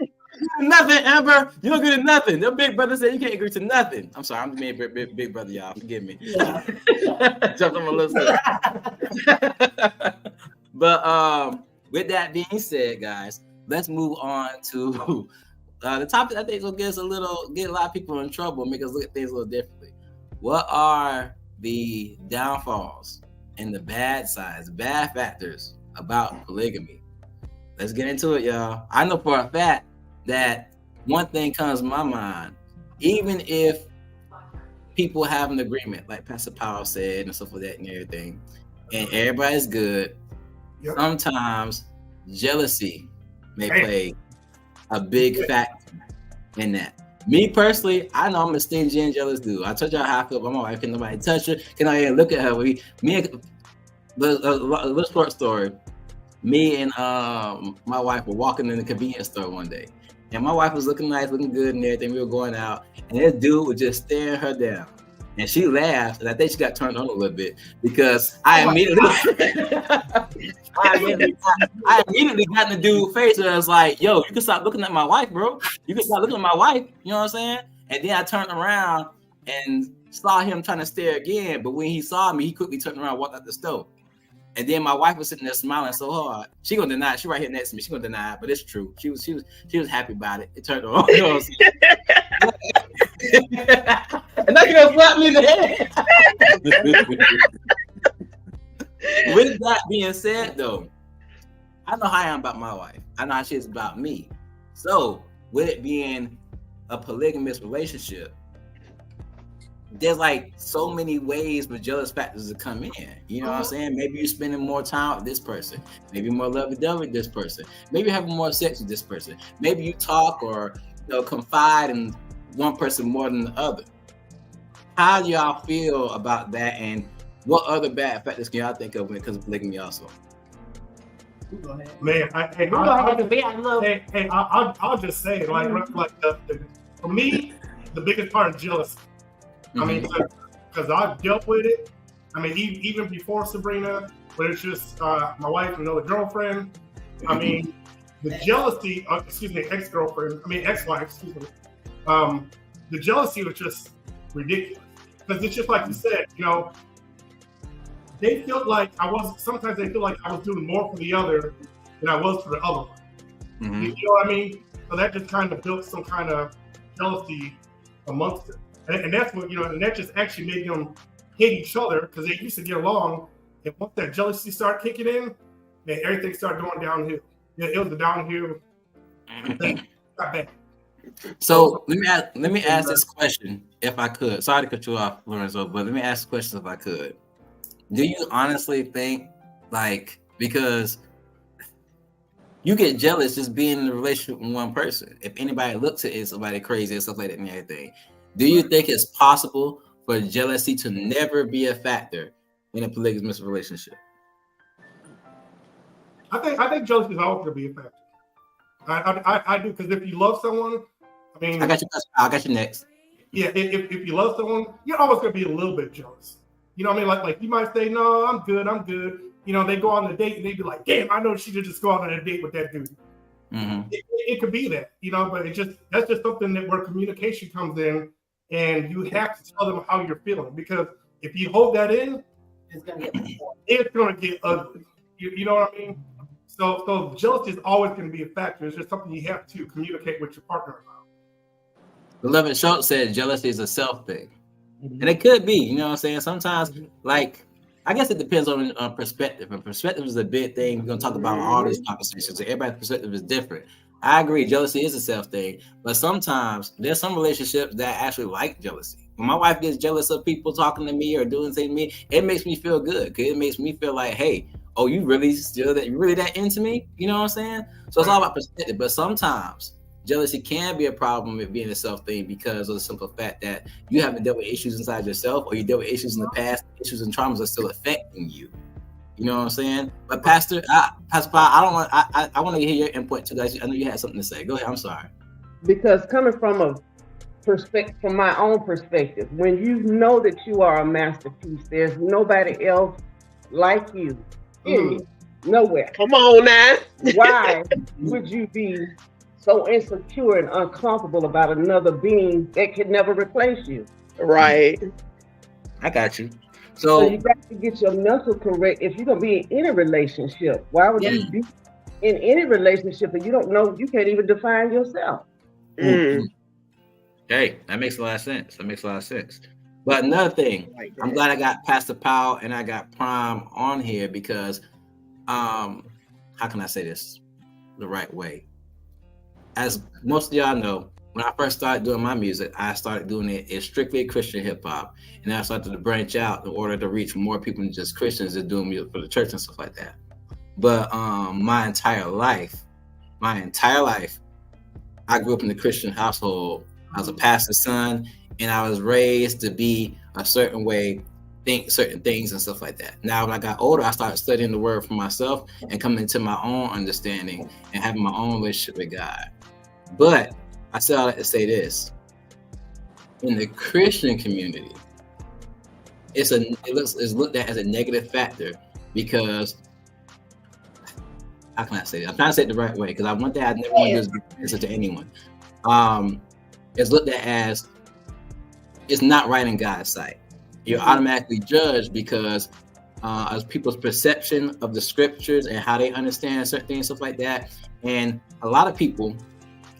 Nothing, Amber. You don't agree to nothing. The big brother said you can't agree to nothing. I'm sorry, I'm being big brother, y'all. Forgive me. Yeah. Jumped on my little But with that being said, guys, let's move on to the topic I think will get a lot of people in trouble, make us look at things a little differently. What are the downfalls and the bad factors about polygamy? Let's get into it, y'all. I know for a fact that one thing comes to my mind, even if people have an agreement, like Pastor Powell said, and stuff like that and everything, and everybody's good, sometimes jealousy may play a big factor in that. Me personally, I know I'm a stingy and jealous dude. I told y'all how I feel about my wife. Can nobody touch her? Can I even look at her? A little short story. Me and my wife were walking in the convenience store one day. And my wife was looking nice, looking good and everything. We were going out, and this dude was just staring her down. And she laughed, and I think she got turned on a little bit because I immediately got in the dude's face, and I was like, yo, you can stop looking at my wife, bro. You can stop looking at my wife. You know what I'm saying? And then I turned around, and saw him trying to stare again, but when he saw me, he quickly turned around and walked out the store. And then my wife was sitting there smiling so hard. She gonna deny it. She right here next to me. She gonna deny it, but it's true. She was happy about it. It turned on. You know and now you gonna slap me in the head. With that being said, though, I know how I am about my wife. I know how she is about me. So, with it being a polygamous relationship, there's like so many ways for jealous factors to come in. You know what I'm saying? Maybe you're spending more time with this person. Maybe more lovey-dovey with this person. Maybe you're having more sex with this person. Maybe you talk or confide in one person more than the other. How do y'all feel about that? And what other bad factors can y'all think of when it comes to polygamy also? Man, I'll just say, for me, the biggest part is jealousy. I mean, because I've dealt with it. I mean, even before Sabrina, but it's just my wife and another girlfriend. I mean, the jealousy, ex-wife, the jealousy was just ridiculous. Because it's just like you said, they felt like sometimes they feel like I was doing more for the other than I was for the other one. Mm-hmm. You know what I mean? So that just kind of built some kind of jealousy amongst them. And that's what, and that just actually made them hate each other because they used to get along. And once that jealousy started kicking in, man, everything started going downhill. Yeah, it was a downhill thing. Not bad. So let me ask this question if I could. Sorry to cut you off, Lorenzo, but let me ask the question if I could. Do you honestly think, because you get jealous just being in a relationship with one person? If anybody looks at it, somebody crazy and stuff like that and everything. Do you think it's possible for jealousy to never be a factor in a polygamous relationship? I think jealousy is always going to be a factor. I do, because if you love someone, I got you next. Yeah, if you love someone, you're always going to be a little bit jealous. You know what I mean? Like you might say, no, I'm good. They go on a date and they be like, damn, I know she should just go out on a date with that dude. Mm-hmm. It could be that, but that's just something where communication comes in, and you have to tell them how you're feeling, because if you hold that in, it's gonna get ugly. You know what I mean? So jealousy is always going to be a factor. It's just something you have to communicate with your partner about. Beloved Schultz said jealousy is a self thing. And it could be, you know what I'm saying? Sometimes, I guess it depends on perspective. And perspective is a big thing. We're going to talk about all these conversations. Everybody's perspective is different. I agree, jealousy is a self thing. But sometimes there's some relationships that actually like jealousy. When my wife gets jealous of people talking to me or doing things to me, it makes me feel good. Because it makes me feel like, hey, oh, you really that into me? You know what I'm saying? So it's all about perspective. But sometimes jealousy can be a problem with being a self thing because of the simple fact that you haven't dealt with issues inside yourself, or you dealt with issues in the past. Issues and traumas are still affecting you. You know what I'm saying? But Pastor Paul, I want to hear your input too, guys. I know you had something to say. Go ahead. I'm sorry. Because coming from from my own perspective, when you know that you are a masterpiece, there's nobody else like you. Nowhere. Come on now. Why would you be so insecure and uncomfortable about another being that could never replace you? Right. I got you. So you got to get your mental correct. If you're gonna be in any relationship, why would you be in any relationship and you don't know, you can't even define yourself? Mm-hmm. Hey, that makes a lot of sense. But another thing, I'm glad I got Pastor Powell and I got Prime on here because, how can I say this the right way? As most of y'all know, when I first started doing my music, I started doing it as strictly Christian hip hop, and I started to branch out in order to reach more people than just Christians that doing music for the church and stuff like that. But my entire life, I grew up in the Christian household. I was a pastor's son, and I was raised to be a certain way, think certain things and stuff like that. Now, when I got older, I started studying the word for myself and coming into my own understanding and having my own relationship with God. But I still like to say this: in the Christian community, it's looked at as a negative factor because how can I say it? I'm trying to say it the right way because one thing I never want to do is be offensive to anyone. It's looked at as it's not right in God's sight. You're automatically judged because of people's perception of the scriptures and how they understand certain things, stuff like that. And a lot of people,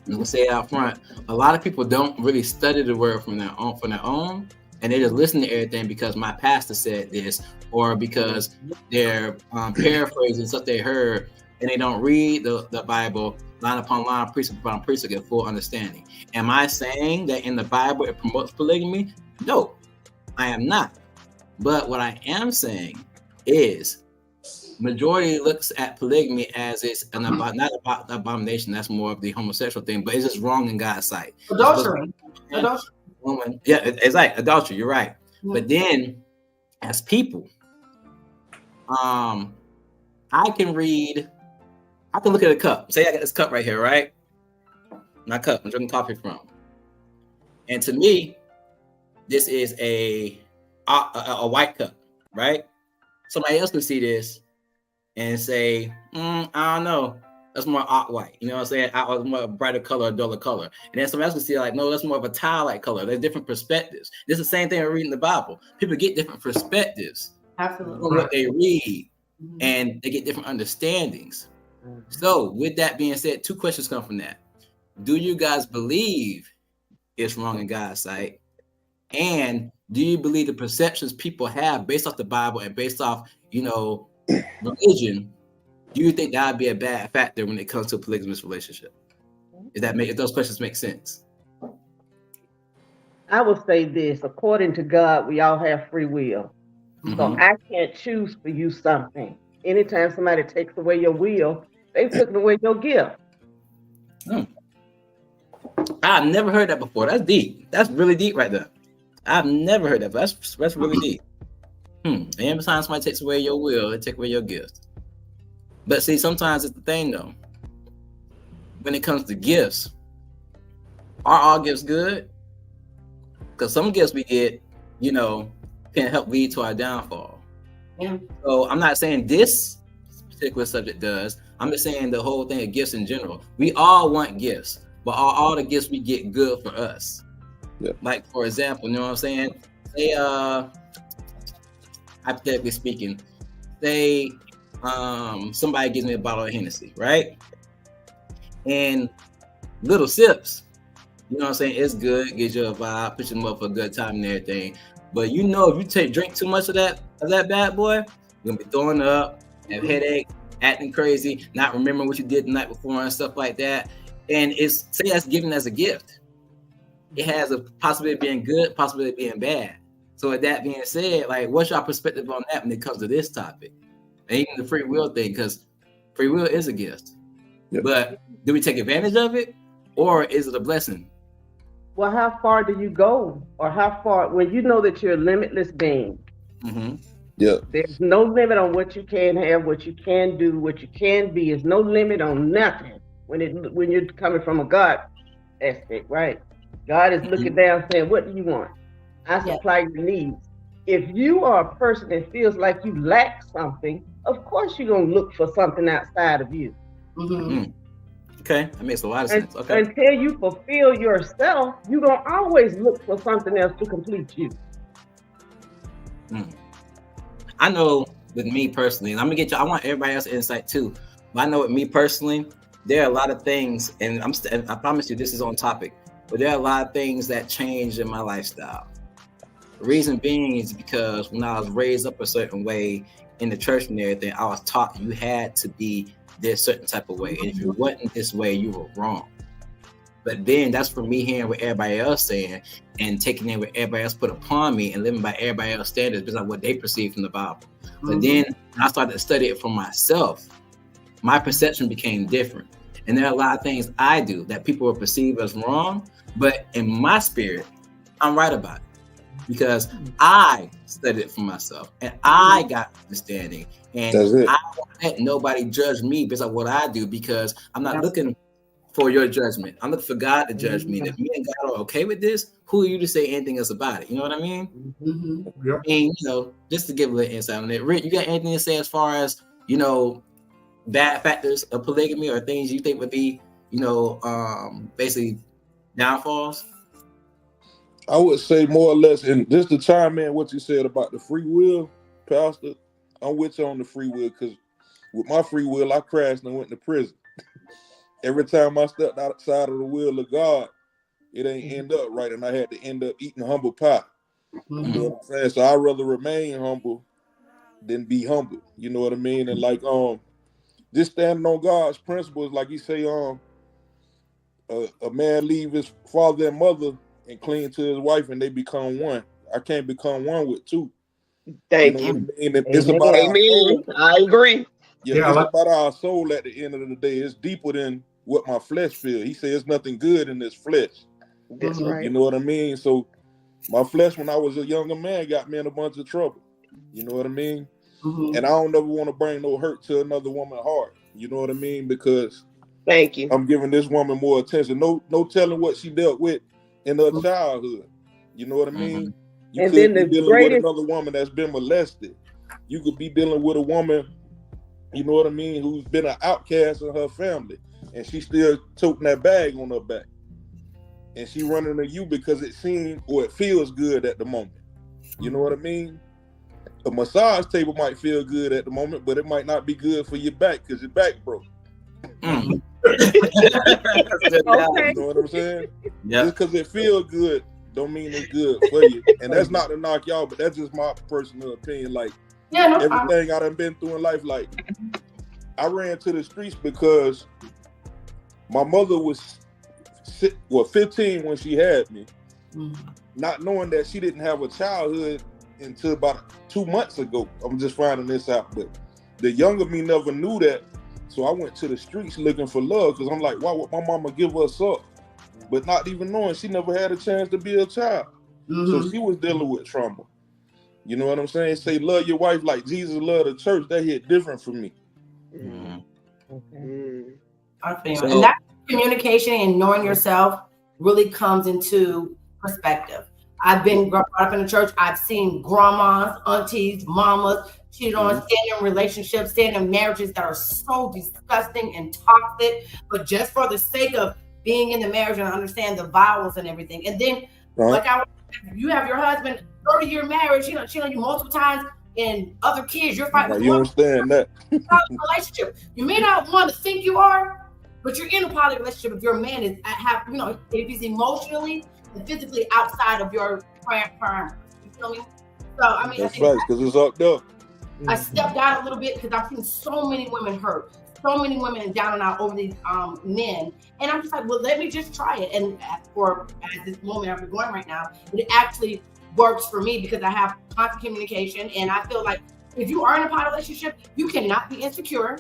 I'm gonna say it out front, a lot of people don't really study the word from their own, and they just listen to everything because my pastor said this, or because they're paraphrasing stuff they heard, and they don't read the Bible line upon line, precept upon precept, get full understanding. Am I saying that in the Bible it promotes polygamy? No, I am not. But what I am saying is majority looks at polygamy as it's not about the abomination. That's more of the homosexual thing, but it's just wrong in God's sight. Adultery. Woman, yeah, it's like adultery. You're right. Mm-hmm. But then, as people, I can look at a cup. Say I got this cup right here, right? My cup. I'm drinking coffee from. And to me, this is a white cup, right? Somebody else can see this and say, I don't know, that's more white. You know what I'm saying? More brighter color, a duller color. And then somebody else can see like, no, that's more of a tile-like color. There's different perspectives. This is the same thing we're reading the Bible. People get different perspectives Absolutely. on what they read, and they get different understandings. So with that being said, 2 questions come from that. Do you guys believe it's wrong in God's sight? And do you believe the perceptions people have based off the Bible and based off, religion? Do you think that would be a bad factor when it comes to a polygamous relationship? If those questions make sense? I would say this: according to God, we all have free will. Mm-hmm. So I can't choose for you something. Anytime somebody takes away your will, they've taken away your gift. I've never heard that before. That's deep. That's really deep right there. I've never heard that, but that's really deep. And every time somebody takes away your will, they take away your gift. But see, sometimes it's the thing though. When it comes to gifts, are all gifts good? Because some gifts we get, can help lead to our downfall. Yeah. So I'm not saying this particular subject does. I'm just saying the whole thing of gifts in general. We all want gifts, but are all the gifts we get good for us? Yeah. Like, for example, you know what I'm saying? Say, hypothetically speaking, say somebody gives me a bottle of Hennessy, right? And little sips, you know what I'm saying? It's good, gives you a vibe, puts them up for a good time and everything. But if you drink too much of that bad boy, you're gonna be throwing up, have headaches, acting crazy, not remembering what you did the night before and stuff like that. And say that's given as a gift. It has a possibility of being good, possibility of being bad. So with that being said, like, what's your perspective on that when it comes to this topic? And even the free will thing, because free will is a gift. Yep. But do we take advantage of it, or is it a blessing? Well, how far do you go, or how far, when you know that you're a limitless being? Mm-hmm. Yeah. There's no limit on what you can have, what you can do, what you can be. There's no limit on nothing when you're coming from a God aspect, right? God is looking down saying, what do you want? I supply your needs. If you are a person that feels like you lack something, of course you're going to look for something outside of you. Mm-hmm. Okay, that makes a lot of sense. Okay. Until you fulfill yourself, you're going to always look for something else to complete you. I know with me personally, and I want everybody else's insight too, but I know with me personally, there are a lot of things, and I promise you this is on topic, but there are a lot of things that changed in my lifestyle. The reason being is because when I was raised up a certain way in the church and everything, I was taught you had to be this certain type of way. And if you wasn't this way, you were wrong. But then that's for me hearing what everybody else saying and taking in what everybody else put upon me and living by everybody else's standards based on what they perceive from the Bible. But then when I started to study it for myself, my perception became different. And there are a lot of things I do that people will perceive as wrong, but in my spirit, I'm right about it. Because I studied it for myself and I got understanding, and I don't let nobody judge me based on what I do, because I'm not looking for your judgment. I'm looking for God to judge me. If me and God are okay with this, who are you to say anything else about it? You know what I mean? Mm-hmm. Yep. And just to give a little insight on it, Rick, you got anything to say as far as bad factors of polygamy or things you think would be basically downfalls? I would say more or less, and just to chime in what you said about the free will, Pastor, I'm with you on the free will, because with my free will, I crashed and went to prison. Every time I stepped outside of the will of God, it ain't end up right, and I had to end up eating humble pie. You know what I'm saying? So I'd rather remain humble than be humble. You know what I mean? And like just standing on God's principles, like you say, a man leave his father and mother and cling to his wife, and they become one. I can't become one with two. Thank you. Know you. what I mean? It's about our soul. I agree. Yeah, it's about our soul at the end of the day. It's deeper than what my flesh feels. He says nothing good in this flesh. That's right. You know what I mean? So my flesh, when I was a younger man, got me in a bunch of trouble. You know what I mean? And I don't ever want to bring no hurt to another woman's heart. You know what I mean? Because thank you. I'm giving this woman more attention. No telling what she dealt with in her childhood. You know what I mean? You and could be dealing with another woman that's been molested. You could be dealing with a woman, you know what I mean, who's been an outcast in her family, and she still toting that bag on her back. And she running to you because it seems or it feels good at the moment. You know what I mean? A massage table might feel good at the moment, but it might not be good for your back because your back broke. You know what I'm saying? Yeah. Just because it feels good don't mean it's good for you. And that's not to knock y'all, but that's just my personal opinion. Like everything I done been through in life, like I ran to the streets because my mother was 15 when she had me, not knowing that she didn't have a childhood until about 2 months ago. I'm just finding this out, but the younger me never knew that. So I went to the streets looking for love because I'm like, why would my mama give us up? But not even knowing she never had a chance to be a child. So she was dealing with trauma. You know what I'm saying? Say love your wife like Jesus loved the church. That hit different for me. I think and that communication and knowing yourself really comes into perspective. I've been brought up in the church. I've seen grandmas, aunties, mamas cheated on, staying in relationships, staying in marriages that are so disgusting and toxic, but just for the sake of being in the marriage and understand the vows and everything. And then, you have your husband, 30-year marriage, cheating on you multiple times, and other kids, you're fighting with you understand that. relationship. You may not want to think you are, but you're in a poly relationship if your man is if he's emotionally and physically outside of your parameters. You feel me? So I mean, that's right, because it's up there. I stepped out a little bit because I've seen so many women hurt, so many women down and out over these men, and I'm just like, well, let me just try it. And at this moment I'm going right now, it actually works for me because I have constant communication, and I feel like if you are in a poly relationship, you cannot be insecure.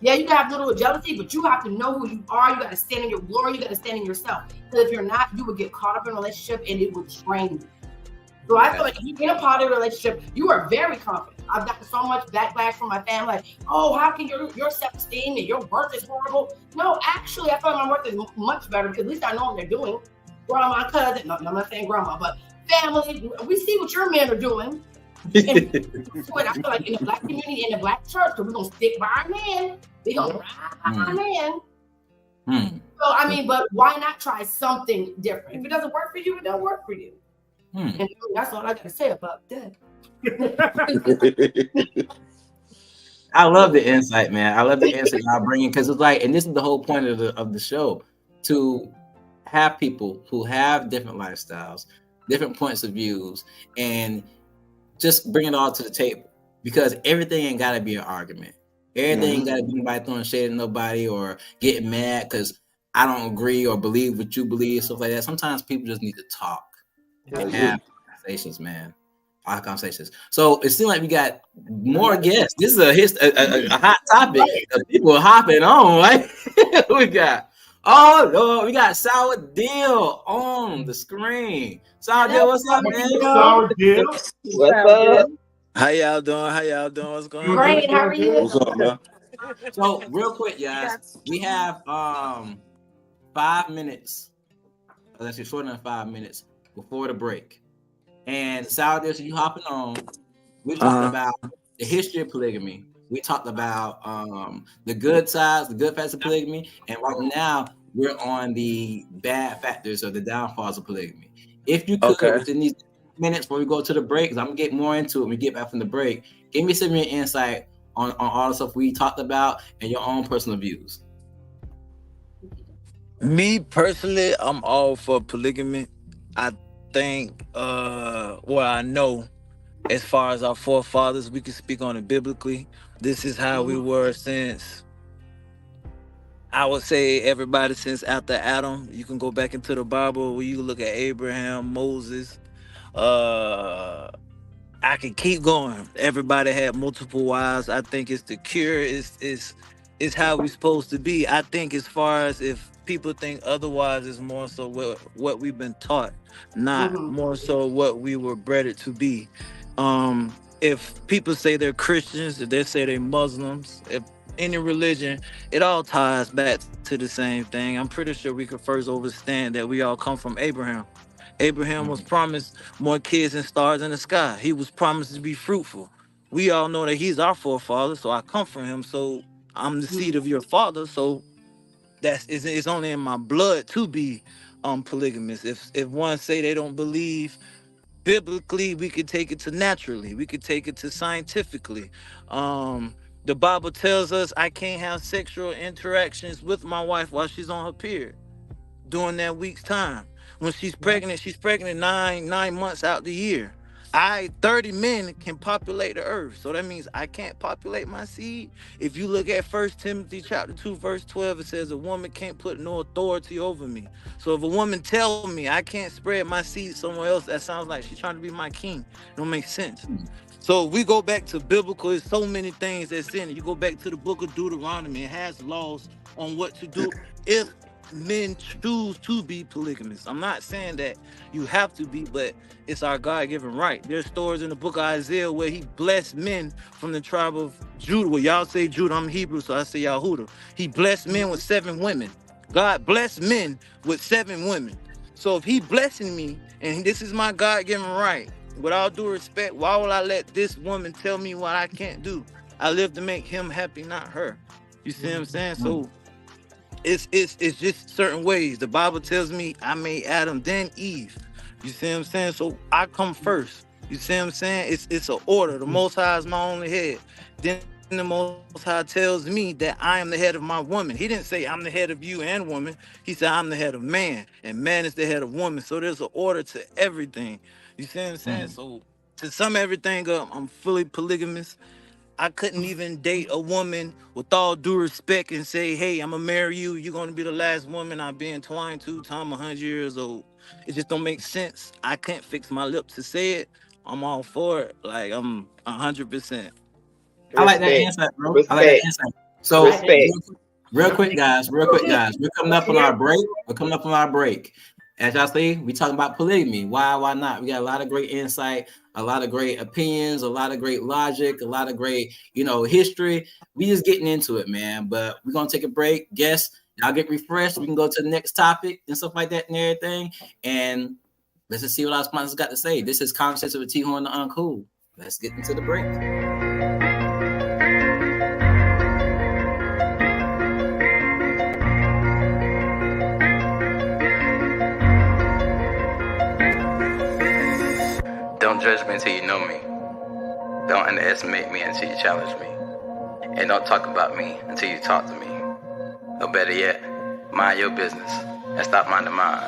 Yeah, you can have a little jealousy, but you have to know who you are. You got to stand in your glory. You got to stand in yourself. Because if you're not, you would get caught up in a relationship and it would drain you. So I feel like if you're in a poly relationship, you are very confident. I've gotten so much backlash from my family. Like, oh, how can your self-esteem and your worth is horrible? No, actually, I feel like my worth is much better because at least I know what they're doing. Grandma, cousin, no, I'm not saying grandma, but family, we see what your men are doing. And I feel like in the black community, in the black church, so we're going to stick by our man. We're going to ride by our man. So, I mean, but why not try something different? If it doesn't work for you, it don't work for you. And that's all I got to say about that. I love the insight, man. I love the insight y'all bringing because it's like, and this is the whole point of the show, to have people who have different lifestyles, different points of views, and just bring it all to the table because everything ain't got to be an argument. Everything ain't got to be nobody throwing shade at nobody or getting mad because I don't agree or believe what you believe, stuff like that. Sometimes people just need to talk and have conversations, man. Our conversations. So it seems like we got more guests. This is a hot topic. People are hopping on, right? We got we got Sour Deal on the screen. Sour Deal, what's up, man? Sour Deal. What's up? How y'all doing? What's going on? Great, how are you? What's up, man? So real quick, guys, we have 5 minutes. That's shorter than 5 minutes before the break. And Sour Deal, so you hopping on. We talked about the history of polygamy. We talked about the good sides, the good facts of polygamy, and right now we're on the bad factors or the downfalls of polygamy. If you could, within these minutes before we go to the break, because I'm gonna get more into it when we get back from the break, give me some of your insight on all the stuff we talked about and your own personal views. Me personally, I'm all for polygamy. I think, I know as far as our forefathers, we can speak on it biblically. This is how we were since, I would say, everybody since after Adam. You can go back into the Bible where you look at Abraham, Moses. I can keep going. Everybody had multiple wives. I think it's the cure. It's how we're supposed to be. I think as far as if people think otherwise, it's more so what we've been taught, not more so what we were bred to be. If people say they're Christians, if they say they're Muslims, if any religion, it all ties back to the same thing. I'm pretty sure we could first understand that we all come from Abraham. Abraham was promised more kids and stars in the sky. He was promised to be fruitful. We all know that he's our forefather, so I come from him. So I'm the seed of your father. So it's only in my blood to be polygamous. If one say they don't believe biblically, we could take it to naturally. We could take it to scientifically. The Bible tells us I can't have sexual interactions with my wife while she's on her period during that week's time. When she's pregnant 9 months out the year. 30 men can populate the earth. So that means I can't populate my seed. If you look at 1 Timothy chapter 2, verse 12, it says a woman can't put no authority over me. So if a woman tells me I can't spread my seed somewhere else, that sounds like she's trying to be my king. It don't make sense. So we go back to biblical, there's so many things that's in it. You go back to the book of Deuteronomy, it has laws on what to do if men choose to be polygamous. I'm not saying that you have to be, but it's our God-given right. There's stories in the book of Isaiah where he blessed men from the tribe of Judah. Well, y'all say Judah, I'm Hebrew, so I say Yahudah. He blessed men with 7 women. God blessed men with 7 women. So if he blessing me, and this is my God-given right, with all due respect, why will I let this woman tell me what I can't do? I live to make him happy, not her. You see what I'm saying? So it's just certain ways. The Bible tells me I made Adam, then Eve. You see what I'm saying? So I come first. You see what I'm saying? It's an order. The Most High is my only head. Then the Most High tells me that I am the head of my woman. He didn't say I'm the head of you and woman. He said I'm the head of man, and man is the head of woman. So there's an order to everything. You see what I'm saying? So to sum everything up, I'm fully polygamous. I couldn't even date a woman with all due respect and say, hey, I'm gonna marry you. You're gonna be the last woman I've been entwined to till I'm 100 years old. It just don't make sense. I can't fix my lips to say it. I'm all for it. Like, I'm 100%. I like that insight, bro. I like that insight. So real quick, guys. We're coming up on our break. As y'all see, we talking about polygamy. Why not? We got a lot of great insight, a lot of great opinions, a lot of great logic, a lot of great, history. We just getting into it, man. But we're gonna take a break. Guess y'all get refreshed. We can go to the next topic and stuff like that and everything. And let's just see what our sponsors got to say. This is Conversation with T-Horne da Uncool. Let's get into the break. Don't judge me until you know me. Don't underestimate me until you challenge me. And don't talk about me until you talk to me. Or better yet, mind your business and stop minding mine.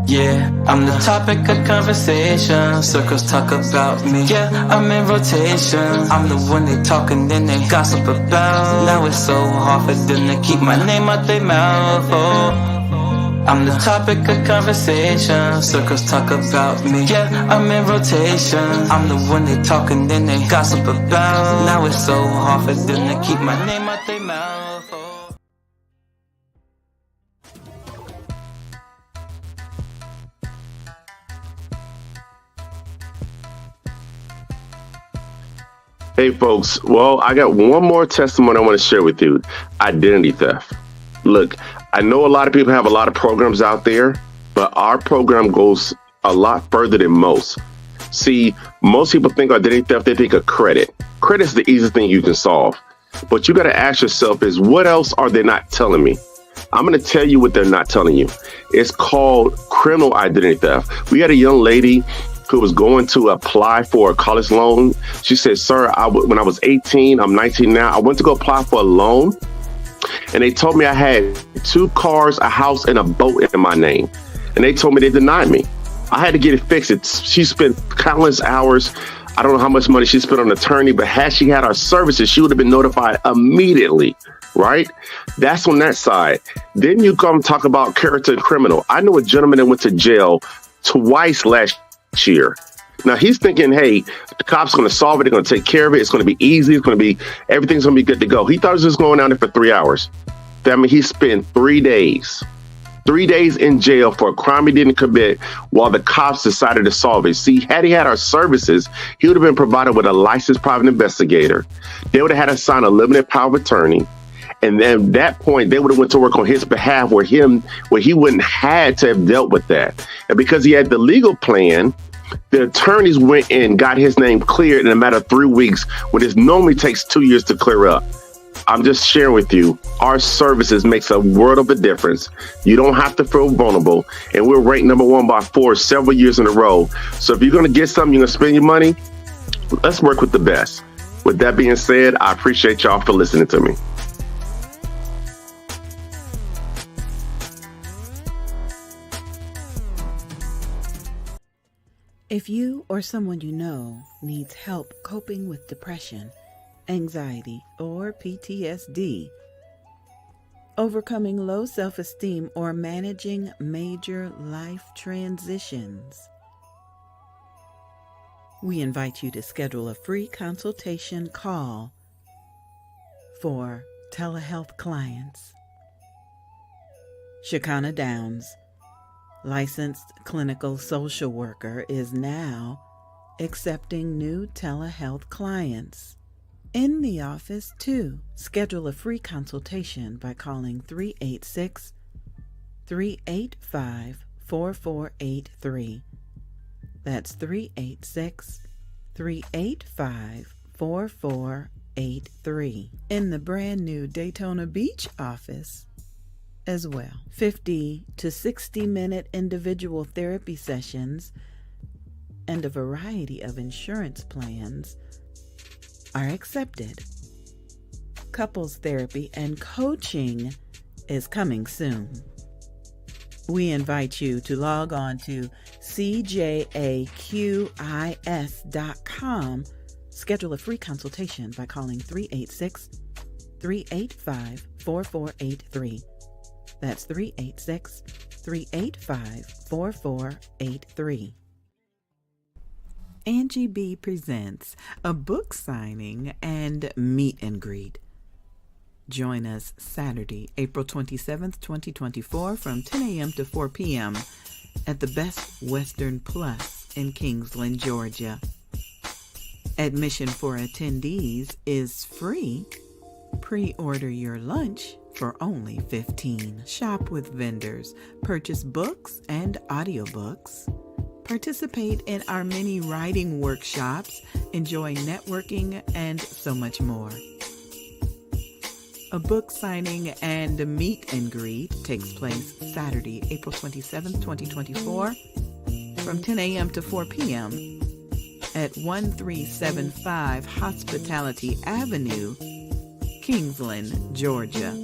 Yeah, I'm the topic of conversation. Circles talk about me. Yeah, I'm in rotation. I'm the one they talk and then they gossip about. Now it's so hard for them to keep my name out their mouth. Oh, I'm the topic of conversation. Circles talk about me. Yeah, I'm in rotation. I'm the one they talk and then they gossip about. Now it's so hard for them to keep my name out their mouth. Oh. Hey folks, well, I got one more testimony I want to share with you. Identity theft. Look, I know a lot of people have a lot of programs out there, but our program goes a lot further than most. See, most people think identity theft, they think of credit. Credit is the easiest thing you can solve. But you got to ask yourself is what else are they not telling me? I'm going to tell you what they're not telling you. It's called criminal identity theft. We had a young lady who was going to apply for a college loan. She said, sir, when I was 18, I'm 19 now, I went to go apply for a loan. And they told me I had 2 cars, a house, and a boat in my name. And they told me they denied me. I had to get it fixed. She spent countless hours. I don't know how much money she spent on an attorney, but had she had our services, she would have been notified immediately, right? That's on that side. Then you come talk about character and criminal. I know a gentleman that went to jail twice last year. Now he's thinking, hey, the cops are going to solve it. They're going to take care of it. It's going to be easy. Everything's going to be good to go. He thought he was just going down there for 3 hours. That means he spent 3 days. 3 days in jail for a crime he didn't commit while the cops decided to solve it. See, had he had our services, he would have been provided with a licensed private investigator. They would have had to sign a limited power of attorney. And then at that point, they would have went to work on his behalf where he wouldn't had to have dealt with that. And because he had the legal plan, the attorneys went and got his name cleared in a matter of 3 weeks, when it normally takes 2 years to clear up. I'm just sharing with you, our services makes a world of a difference. You don't have to feel vulnerable. And we're ranked number 1 by Forbes several years in a row. So if you're going to get something, you're going to spend your money, let's work with the best. With that being said, I appreciate y'all for listening to me. If you or someone you know needs help coping with depression, anxiety, or PTSD, overcoming low self-esteem, or managing major life transitions, we invite you to schedule a free consultation call for telehealth clients. Shekinah Downs, licensed clinical social worker, is now accepting new telehealth clients. In the office, too. Schedule a free consultation by calling 386-385-4483. That's 386-385-4483. In the brand new Daytona Beach office as well. 50 to 60 minute individual therapy sessions and a variety of insurance plans are accepted. Couples therapy and coaching is coming soon. We invite you to log on to cjaqis.com. Schedule a free consultation by calling 386-385-4483. That's 386-385-4483. Angie B presents a book signing and meet and greet. Join us Saturday, April 27th, 2024 from 10 a.m. to 4 p.m. at the Best Western Plus in Kingsland, Georgia. Admission for attendees is free. Pre-order your lunch for only $15. Shop with vendors, purchase books and audiobooks, participate in our many writing workshops, enjoy networking, and so much more. A book signing and meet and greet takes place Saturday, April 27th, 2024 from 10 a.m. to 4 p.m. at 1375 Hospitality Avenue, Kingsland, Georgia.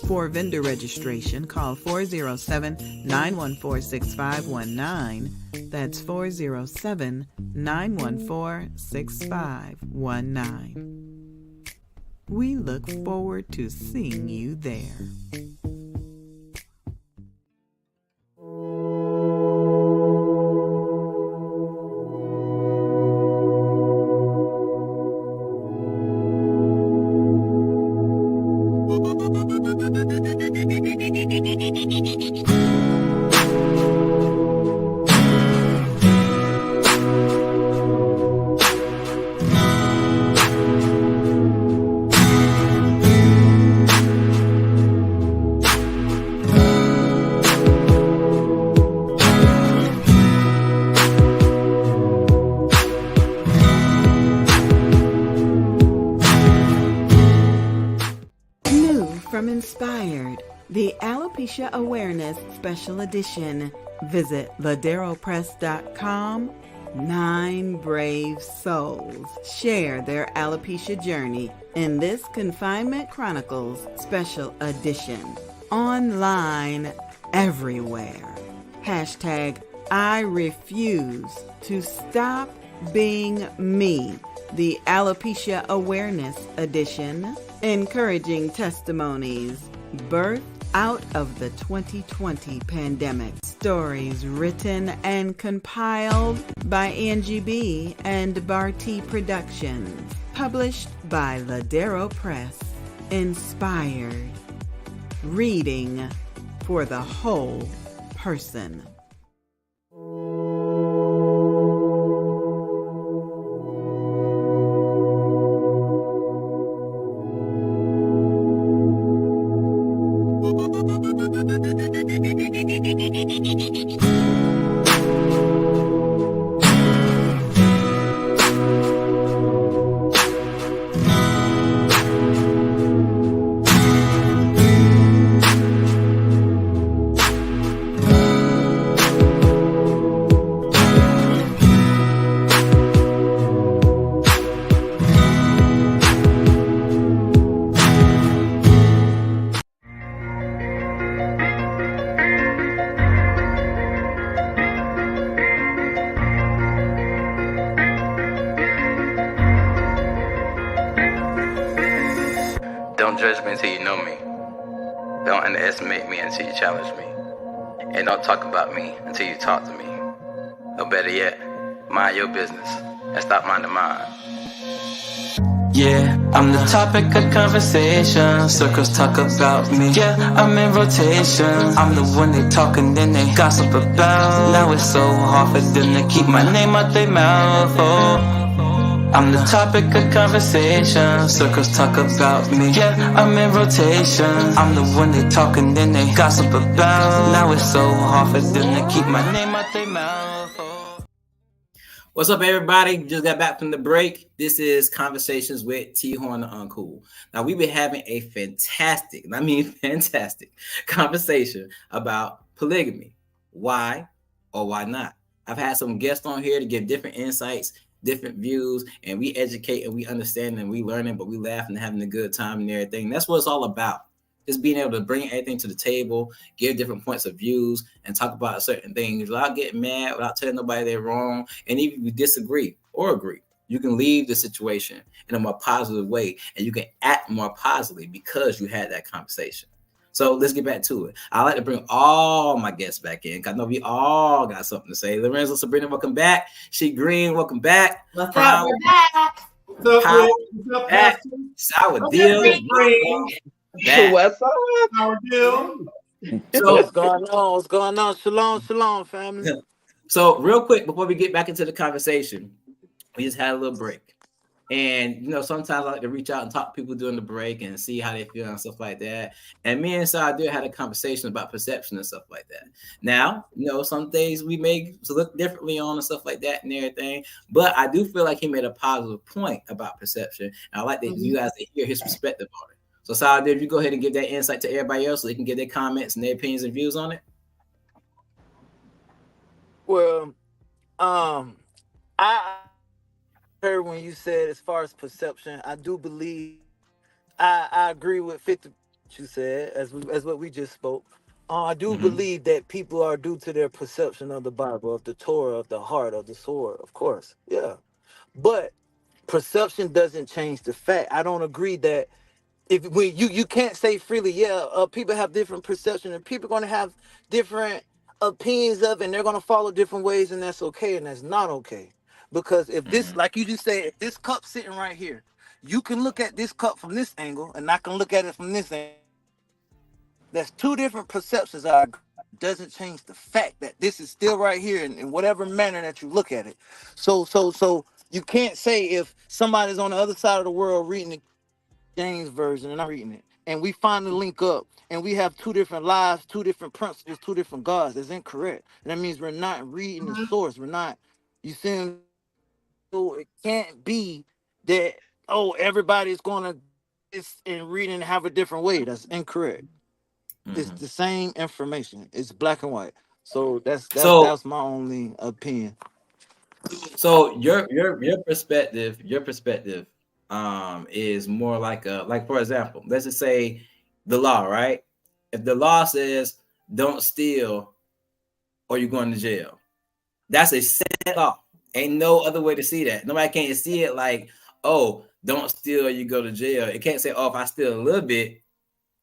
For vendor registration, call 407-914-6519. That's 407-914-6519. We look forward to seeing you there. from Inspired, the Alopecia Awareness Special Edition. Visit laderopress.com. 9 brave souls share their alopecia journey in this Confinement Chronicles Special Edition. Online everywhere. Hashtag I refuse to stop being me. The Alopecia Awareness Edition, encouraging testimonies birthed out of the 2020 pandemic. Stories written and compiled by NGB and Barty Productions. Published by Ladero Press. Inspired. Reading for the whole person. Don't judge me until you know me. Don't underestimate me until you challenge me. And don't talk about me until you talk to me. Or better yet, mind your business and stop minding mine. Yeah, I'm the topic of conversation. Circles talk about me. Yeah, I'm in rotation. I'm the one they talk and then they gossip about. Now it's so hard for them to keep my name out their mouth. Oh, I'm the topic of conversation. Circles talk about me. Yeah, I'm in rotation. I'm the one they talk and then they gossip about. Now it's so hard for them to keep my name out their mouth. Oh. What's up, everybody? Just got back from the break. This is Conversations with T-Horne da Uncool. Now, we've been having a fantastic conversation about polygamy. Why or why not? I've had some guests on here to give different insights, different views, and we educate and we understand and we learning, but we laugh and having a good time and everything. That's what it's all about. Just being able to bring everything to the table, give different points of views, and talk about certain things without getting mad, without telling nobody they're wrong. And even if you disagree or agree, you can leave the situation in a more positive way, and you can act more positively because you had that conversation. So let's get back to it. I like to bring all my guests back in because I know we all got something to say. Lorenzo, Sabrina, welcome back. She Green, welcome back. What's up? We're back. What's up, back. Sour Deal. What's up? Sour Deal. So what's going on? What's going on? Shalom, shalom, family. So real quick, before we get back into the conversation, we just had a little break. And, you know, sometimes I like to reach out and talk to people during the break and see how they feel and stuff like that. And me and Sadir had a conversation about perception and stuff like that. Now, you know, some things we may look differently on and stuff like that and everything. But I do feel like he made a positive point about perception. And I like that you guys to hear his perspective on it. So, Sadir, if you go ahead and give that insight to everybody else so they can get their comments and their opinions and views on it. Well, I heard when you said as far as perception, I do believe I agree with 50 what you said as what we just spoke. I do believe that people are due to their perception of the Bible, of the Torah, of the heart, of the sword, of course. Yeah. But perception doesn't change the fact. I don't agree that when you can't say freely, people have different perception and people are going to have different opinions of it, and they're going to follow different ways, and that's okay and that's not okay. Because if this, like you just said, if this cup sitting right here, you can look at this cup from this angle and I can look at it from this angle. That's two different perceptions. Doesn't change the fact that this is still right here in whatever manner that you look at it. So you can't say if somebody's on the other side of the world reading the James version and I'm reading it, and we finally link up and we have two different lives, two different principles, two different gods. That's incorrect. And that means we're not reading the source. We're not, you see, so it can't be that, everybody's going to it's in reading have a different way. That's incorrect. It's the same information. It's black and white. So that's my only opinion. So your perspective is more like for example, let's just say the law, right? If the law says don't steal or you're going to jail, that's a set law. Ain't no other way to see that. Nobody can't see it like, oh, don't steal or you go to jail. It can't say, oh, if I steal a little bit,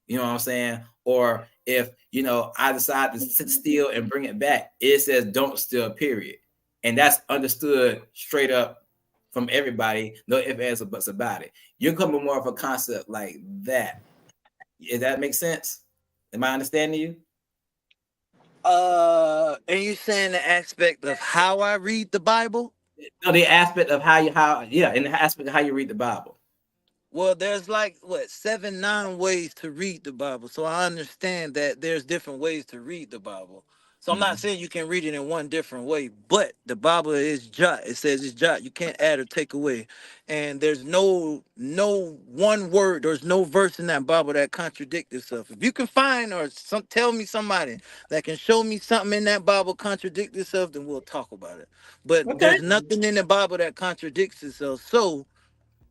you know what I'm saying? Or if, you know, I decide to steal and bring it back, it says don't steal, period. And that's understood straight up from everybody. No ifs, ands, or buts about it. You're coming more of a concept like that. Does that make sense? Am I understanding you? And you saying the aspect of how I read the Bible? No, the aspect of in the aspect of how you read the Bible. Well, there's like 7, 9 ways to read the Bible. So I understand that there's different ways to read the Bible. So I'm not saying you can read it in one different way, but the Bible is jot. It says it's jot. You can't add or take away. And there's no one word, there's no verse in that Bible that contradicts itself. If you can find tell me somebody that can show me something in that Bible contradict itself, then we'll talk about it. But there's nothing in the Bible that contradicts itself. So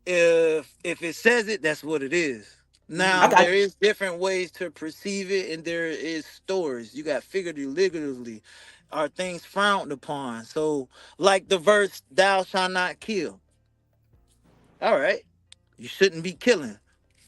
if it says it, that's what it is. Now there is different ways to perceive it, and there is stories. You got figuratively, are things frowned upon. So like the verse, "Thou shalt not kill." All right, you shouldn't be killing,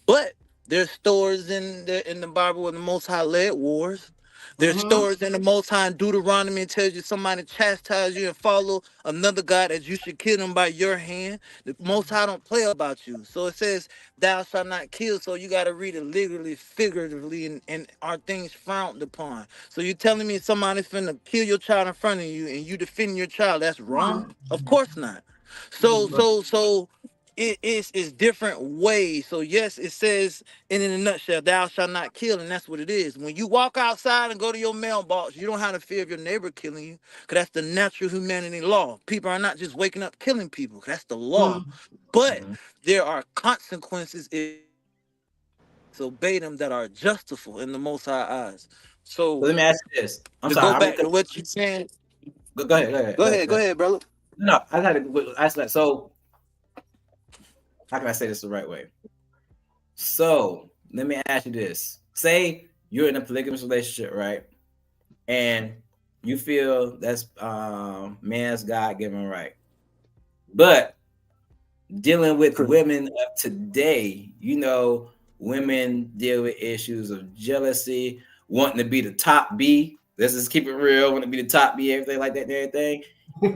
but there's stories in the Bible where the Most High led wars. There's stories in the Most High in Deuteronomy and tells you somebody chastise you and follow another God that you should kill them by your hand. The Most High don't play about you. So it says, "Thou shalt not kill." So you got to read it literally, figuratively, and are things frowned upon. So you're telling me somebody's finna kill your child in front of you and you defend your child, that's wrong? Of course not. So it's different ways. So yes, it says in a nutshell, "Thou shalt not kill," and that's what it is. When you walk outside and go to your mailbox, you don't have to fear of your neighbor killing you, because that's the natural humanity law. People are not just waking up killing people, because that's the law. But there are consequences if you obey them that are justifiable in the Most High eyes. So let me ask you this. Go back to what you're saying. Go ahead. Go ahead, brother. No, I got to ask that. So how can I say this the right way? So let me ask you this. Say you're in a polygamous relationship, right? And you feel that's man's God-given right. But dealing with women of today, you know, women deal with issues of jealousy, wanting to be the top B. Let's just keep it real, want to be the top B, everything like that and everything.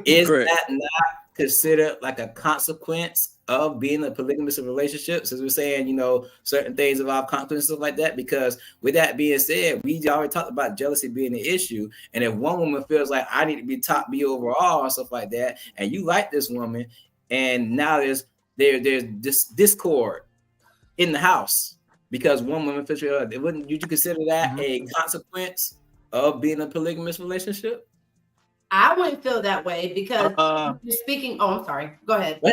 Is that not considered like a consequence of being a polygamous relationship? Since we're saying, you know, certain things involve consequences, stuff like that. Because with that being said, we already talked about jealousy being an issue. And if one woman feels like I need to be top B overall and stuff like that, and you like this woman, and now there's this discord in the house because one woman feels wouldn't you consider that a consequence of being a polygamous relationship? I wouldn't feel that way because you're speaking. Oh, I'm sorry. Go ahead. No.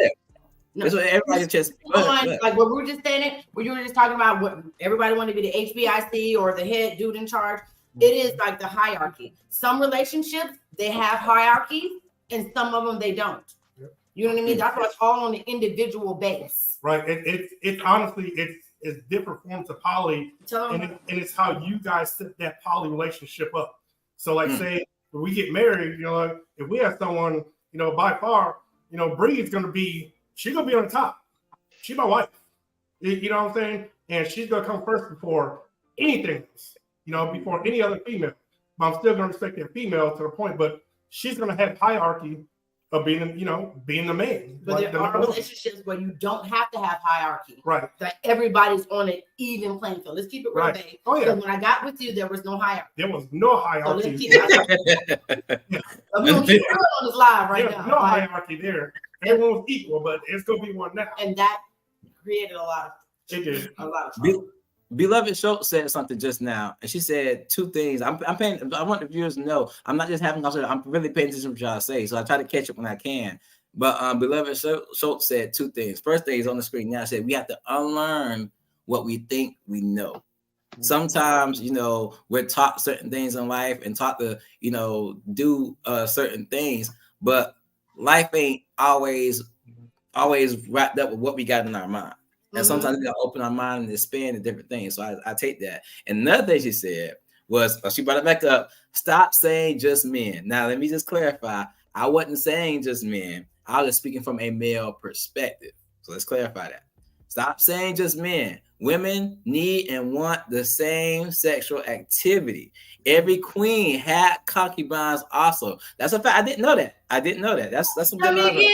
That's what everybody just like what we were just saying. Where you were just talking about what everybody wanted to be the HBIC or the head dude in charge. It is like the hierarchy. Some relationships they have hierarchy, and some of them they don't. You know what I mean? That's why it's all on the individual base. Right. It's honestly it's different forms of poly, and it's how you guys set that poly relationship up. So like say when we get married, you know, like, if we have someone, you know, by far, you know, Bree's she's gonna be on the top. She's my wife. You know what I'm saying? And she's gonna come first before anything else, you know, before any other female. But I'm still gonna respect that female to the point, but she's gonna have hierarchy of being, you know, being the man. But there are relationships where you don't have to have hierarchy. Right. That everybody's on an even playing field. Let's keep it real, babe. Oh, yeah. So when I got with you, there was no hierarchy. There was no hierarchy. So let's keep it I'm gonna keep it on this live right now. No hierarchy there. Everyone was equal, but it's gonna be one now. And that created a lot of trouble. Beloved Schultz said something just now, and she said two things. I want the viewers to know I'm not just having. I'm really paying attention to what y'all say, so I try to catch up when I can. But Beloved Schultz said two things. First thing is on the screen now. I said we have to unlearn what we think we know. Sometimes, we're taught certain things in life and taught to, do certain things, but life ain't always wrapped up with what we got in our mind. And sometimes we gotta open our mind and expand to different things. So I take that. And another thing she said was, she brought it back up, stop saying just men. Now, let me just clarify. I wasn't saying just men. I was speaking from a male perspective. So let's clarify that. Stop saying just men. Women need and want the same sexual activity. Every queen had concubines also. That's a fact. I didn't know that. That's some good knowledge.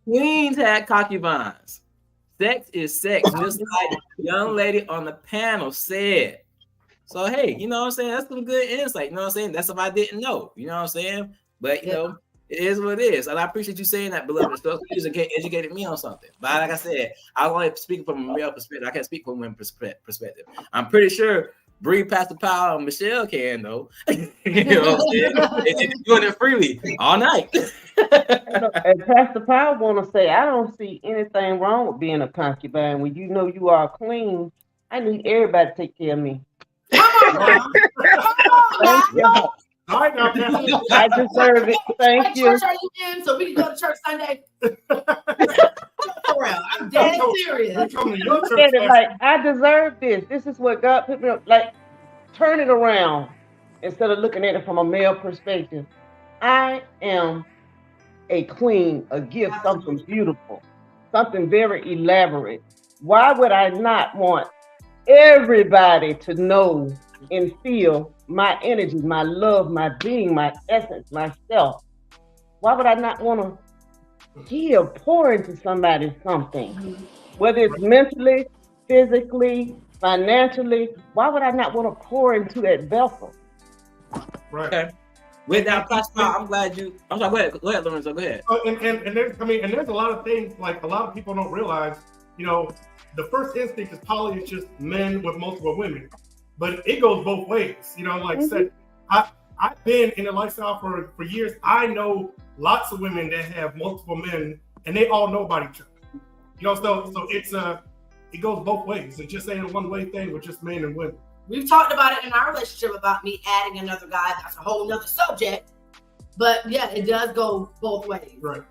Queens had concubines. Sex is sex, just like the young lady on the panel said. So, hey, you know what I'm saying? That's some good insight. You know what I'm saying? That's if I didn't know. You know what I'm saying? But, it is what it is. And I appreciate you saying that, beloved. So you educated me on something. But like I said, I only speak from a male perspective. I can't speak from a women's perspective. I'm pretty sure Bree, Pastor Powell, and Michelle can, though. You know what I'm saying? They're doing it freely all night. And Pastor Powell want to say, I don't see anything wrong with being a concubine. When you know you are a queen, I need everybody to take care of me. I deserve it. Thank you. What church are you in so we can go to church Sunday? I'm dead serious. I deserve this. This is what God put me on. Like, turn it around instead of looking at it from a male perspective. I am a queen, a gift, something beautiful, something very elaborate. Why would I not want everybody to know and feel my energy, my love, my being, my essence, myself? Why would I not want to give, pour into somebody something? Whether it's mentally, physically, financially, why would I not want to pour into that vessel? Right. Okay. With that, I'm glad you. I'm sorry. Go ahead, Lorenzo. Go ahead. And there's a lot of things like a lot of people don't realize. The first instinct is probably just men with multiple women, but it goes both ways. Like I said, I've been in a lifestyle for years. I know lots of women that have multiple men, and they all know about each other. So it goes both ways. It just ain't a one-way thing with just men and women. We've talked about it in our relationship about me adding another guy. That's a whole nother subject. But yeah, it does go both ways. Right.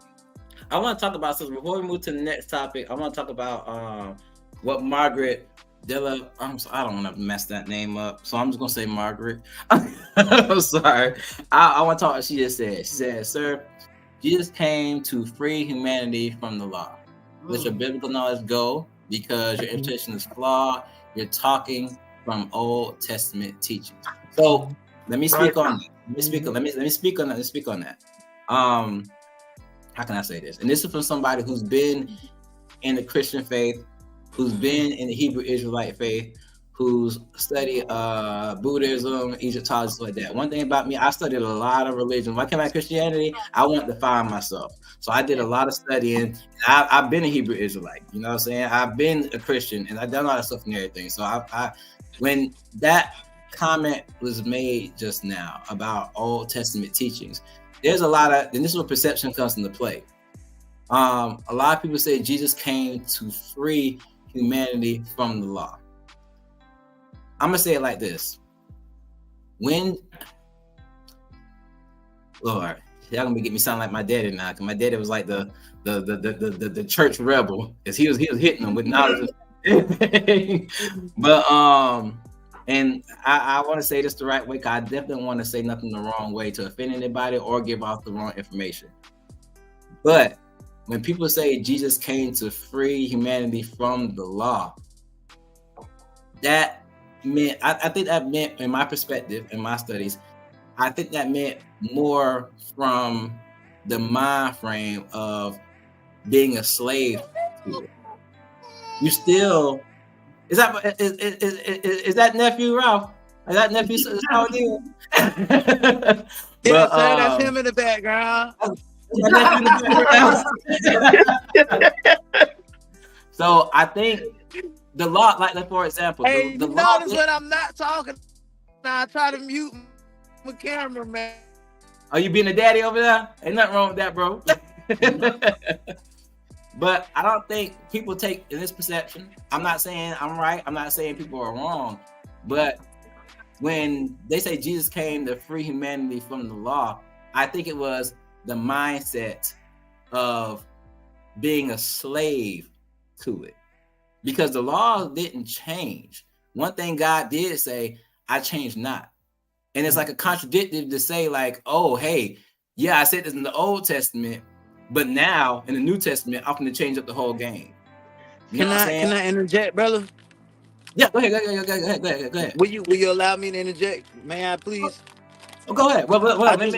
I want to talk about, so before we move to the next topic, I want to talk about what Margaret Della, I don't want to mess that name up, so I'm just going to say Margaret. I'm sorry. I want to talk what she just said. She said, sir, Jesus came to free humanity from the law. Let your biblical knowledge go because your interpretation is flawed. You're talking from Old Testament teachings. So let me speak on that. Let me speak on that. How can I say this? And this is from somebody who's been in the Christian faith, who's been in the Hebrew Israelite faith, who's studied Buddhism, Egyptology, like that. One thing about me, I studied a lot of religions. When I came out of Christianity, I wanted to find myself. So I did a lot of studying. I've been a Hebrew Israelite, you know what I'm saying? I've been a Christian, and I've done all that stuff and everything. So when that comment was made just now about Old Testament teachings, there's a lot of, and this is where perception comes into play. A lot of people say Jesus came to free humanity from the law. I'm gonna say it like this: when, Lord, y'all gonna get me sound like my daddy now, because my daddy was like the church rebel, because he was hitting them with knowledge. But and I want to say this the right way, because I definitely want to say nothing the wrong way to offend anybody or give out the wrong information. But when people say Jesus came to free humanity from the law, that meant, I think that meant, in my perspective, in my studies, I think that meant more from the mind frame of being a slave to it. You still, is that nephew Ralph? Is that nephew? Yes, sir, that's him in the background. So I think the law, like for example, hey, the notice law, when I'm not talking, I try to mute my camera, man. Are you being a daddy over there? Ain't nothing wrong with that, bro. But I don't think people take in this perception. I'm not saying I'm right. I'm not saying people are wrong. But when they say Jesus came to free humanity from the law, I think it was the mindset of being a slave to it. Because the law didn't change. One thing God did say, I changed not. And it's like a contradictive to say like, oh, hey, yeah, I said this in the Old Testament, but now in the New Testament, I'm going to change up the whole game. You know what I'm saying? Can I interject, brother? Yeah, go ahead. Will you allow me to interject? May I please? Oh, go ahead. Well, let me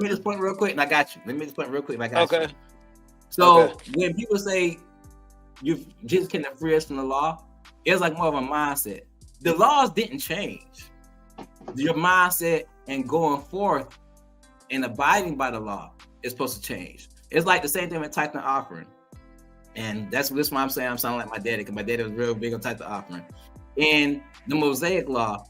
just point real quick, and I got you. Okay. So when people say Jesus can free us from the law, it's like more of a mindset. The laws didn't change. Your mindset and going forth and abiding by the law is supposed to change. It's like the same thing with tithing and offering. And that's why I'm saying I'm sounding like my daddy, because my daddy was real big on tithing and offering. In the Mosaic law,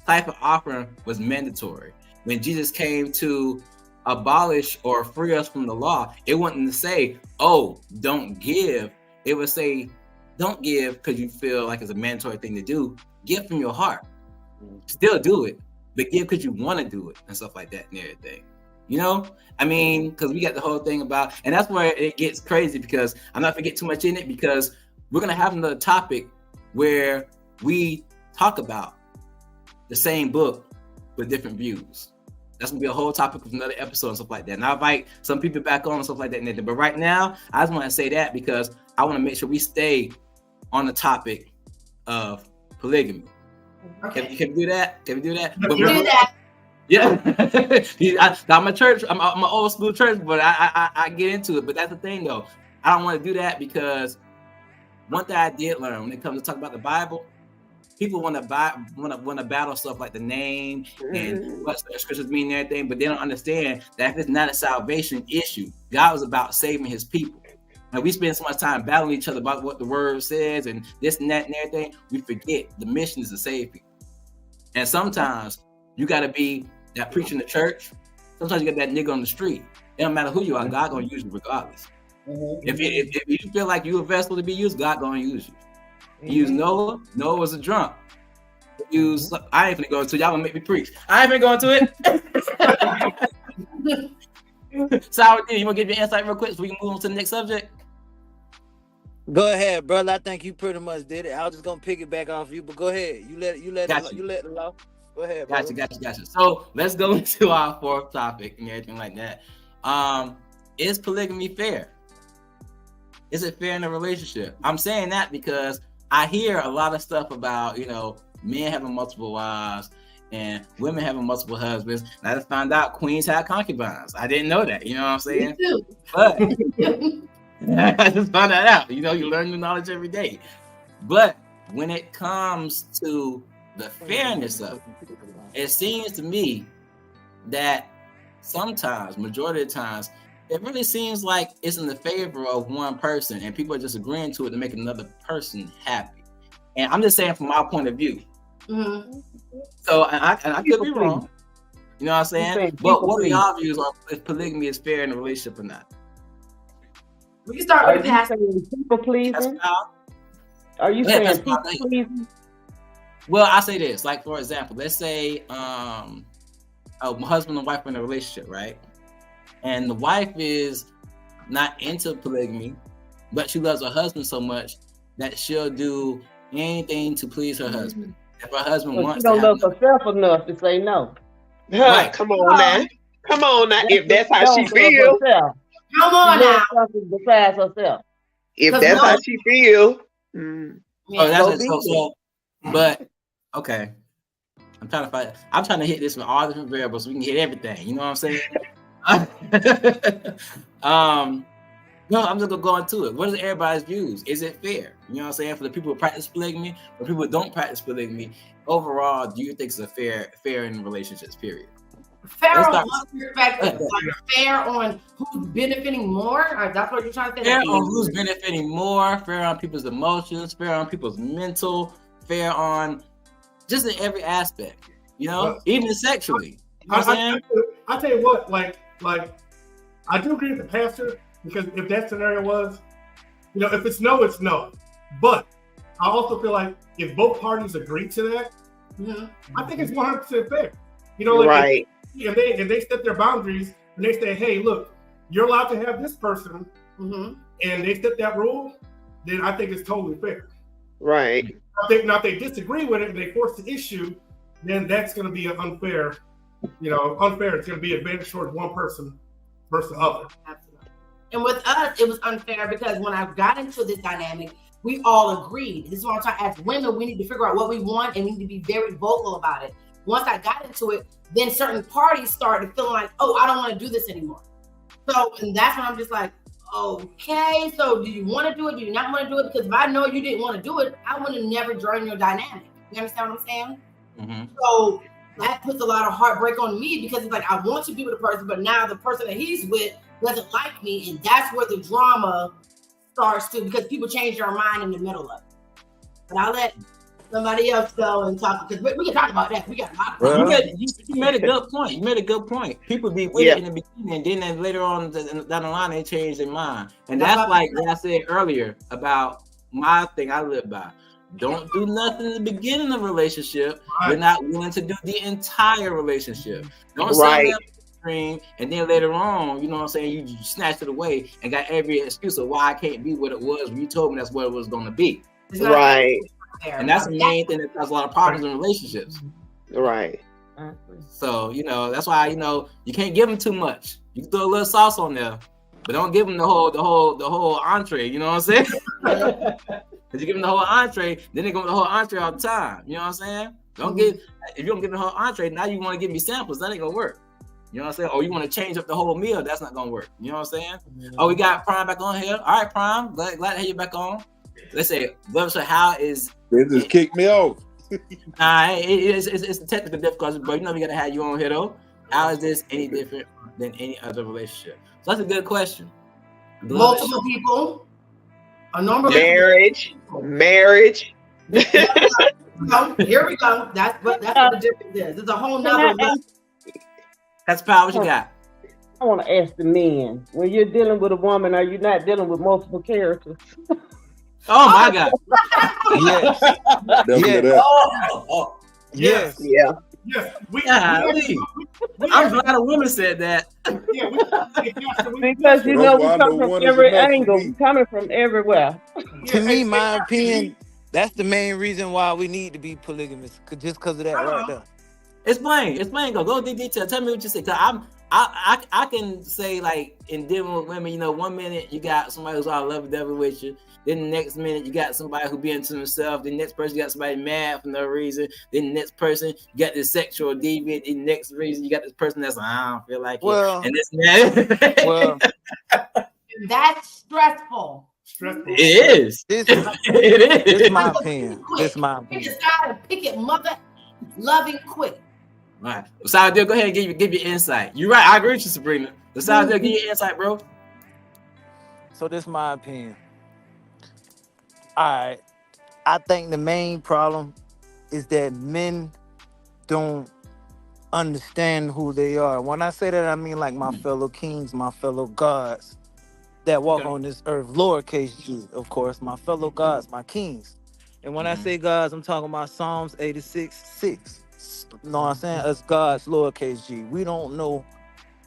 tithing and offering was mandatory. When Jesus came to abolish or free us from the law, it wasn't to say, oh, don't give. It would say, don't give because you feel like it's a mandatory thing to do. Give from your heart. Still do it, but give because you want to do it and stuff like that and everything. You know, I mean, because we got the whole thing about, and that's where it gets crazy, because I'm not gonna get too much in it, because we're gonna have another topic where we talk about the same book with different views. That's gonna be a whole topic of another episode and stuff like that. And I'll invite some people back on and stuff like that. But right now, I just want to say that because I want to make sure we stay on the topic of polygamy. Okay. Can we do that? Can we do that? You do that. Yeah. I'm a church. I'm an old school church, but I get into it. But that's the thing, though. I don't want to do that because one thing I did learn when it comes to talk about the Bible, people want to battle stuff like the name and what the scriptures mean and everything, but they don't understand that if it's not a salvation issue, God was about saving His people. And we spend so much time battling each other about what the word says and this and that and everything, we forget the mission is to save people. And sometimes you got to be that preacher in the church. Sometimes you got that nigga on the street. It don't matter who you are, God gonna use you regardless. If you feel like you're a vessel to be used, God gonna use you. He used Noah. Noah was a drunk. I ain't gonna go into it. Y'all gonna make me preach. I ain't gonna go into it. Sour D, you wanna give your insight real quick so we can move on to the next subject? Go ahead, brother. I think you pretty much did it. I was just gonna pick it back off you, but go ahead. You let the law. Go ahead, brother. Gotcha. So let's go into our fourth topic and everything like that. Is polygamy fair? Is it fair in a relationship? I'm saying that because I hear a lot of stuff about, men having multiple wives and women having multiple husbands. And I just found out queens had concubines. I didn't know that. You know what I'm saying? Me too. But I just found that out. You learn new knowledge every day. But when it comes to the fairness of it, it seems to me that sometimes, majority of the times, it really seems like it's in the favor of one person and people are just agreeing to it to make another person happy. And I'm just saying from my point of view. Mm-hmm. So, I could be wrong. You know what I'm saying? But what are y'all views on if polygamy is fair in a relationship or not? We can start with the people pleasing. Are you saying people pleasing? Well, I say this, like for example, let's say a husband and wife are in a relationship, right? And the wife is not into polygamy, but she loves her husband so much that she'll do anything to please her husband. If her husband wants to, she don't love herself enough to say no. Right. Come on now. If that's how she feels. Come on now. Besides herself. If that's how she feels. But okay. I'm trying to hit this with all different variables so we can hit everything. You know what I'm saying? No, I'm just gonna go into it. What is everybody's views? Is it fair? You know what I'm saying? For the people who practice polygamy, or people who don't practice polygamy, overall, do you think it's a fair in relationships? Period. Fair on what perspective? Like fair on who's benefiting more? That's what you're trying to say? Fair on who's benefiting more, fair on people's emotions, fair on people's mental, fair on just in every aspect, even sexually. You know what I'm saying? I tell you what, like I do agree with the pastor, Because if that scenario was, if it's no, it's no. But I also feel like if both parties agree to that, I think it's 100% fair. Right. If they set their boundaries and they say, hey, look, you're allowed to have this person, and they set that rule, then I think it's totally fair. Right. Now, if they disagree with it and they force the issue, then that's going to be an unfair. Unfair. It's going to be advantage towards one person versus the other. Absolutely. And with us, it was unfair because when I got into this dynamic, we all agreed. This is what I'm trying. As women, we need to figure out what we want and we need to be very vocal about it. Once I got into it, then certain parties started feeling like, oh, I don't want to do this anymore. So, and that's when I'm just like, okay, so do you want to do it? Do you not want to do it? Because if I know you didn't want to do it, I would have never joined your dynamic. You understand what I'm saying? Mm-hmm. So that puts a lot of heartbreak on me because it's like, I want to be with a person, but now the person that he's with doesn't like me. And that's where the drama starts too, because people change their mind in the middle of it. But I'll let somebody else go and talk, because we can talk about that. We got a lot of you made a good point. You made a good point. People be with it in the beginning, and then later on down the line, they change their mind. And that's like what I said earlier about my thing I live by. Don't do nothing in the beginning of a relationship. You're not willing to do the entire relationship. Don't sign up and then later on, you know what I'm saying, you snatched it away and got every excuse of why I can't be what it was when you told me that's what it was going to be. Right. And that's the main thing that causes a lot of problems in relationships. Right. So, that's why, you can't give them too much. You can throw a little sauce on there, but don't give them the whole entree, you know what I'm saying? Because you give them the whole entree, then they go with the whole entree all the time. You know what I'm saying? If you don't give them the whole entree, now you want to give me samples, that ain't gonna work. You know what I'm saying? Or you want to change up the whole meal, that's not gonna work. You know what I'm saying? Oh, we got Prime back on here. All right, Prime, glad to have you back on. Let's say, how is they just kicked me off? It's a technical difficulty, but we gotta have you on here though. How is this any different than any other relationship? So that's a good question. Multiple people, a number marriage. Here we go. That's what the difference is. It's a whole nother. That's power. What you got? I want to ask the men: when you're dealing with a woman, are you not dealing with multiple characters? Oh my God! Yes. Yes. I'm glad a woman said that. Because we come from every angle, coming from everywhere. To me, my opinion, that's the main reason why we need to be polygamous, just because of that right there. Explain. Go into detail. Tell me what you say. Cause I can say, like, in dealing with women, 1 minute you got somebody who's all lovey-dovey with you. Then the next minute you got somebody who be into himself. The next person you got somebody mad for no reason. Then the next person you got this sexual deviant. The next reason you got this person that's I don't feel like it. And this and that. Well, that's stressful. It is. It is. It's my opinion. You just gotta pick it, mother, loving quick. All right. Saladil, go ahead and give your insight. You're right. I agree with you, Sabrina. Saladil, give your insight, bro. So this is my opinion. All right. I think the main problem is that men don't understand who they are. When I say that, I mean like my fellow kings, my fellow gods that walk on this earth, lowercase g, of course, my fellow gods, my kings. And when I say gods, I'm talking about Psalms 86:6. You know what I'm saying? Us gods, lowercase g. We don't know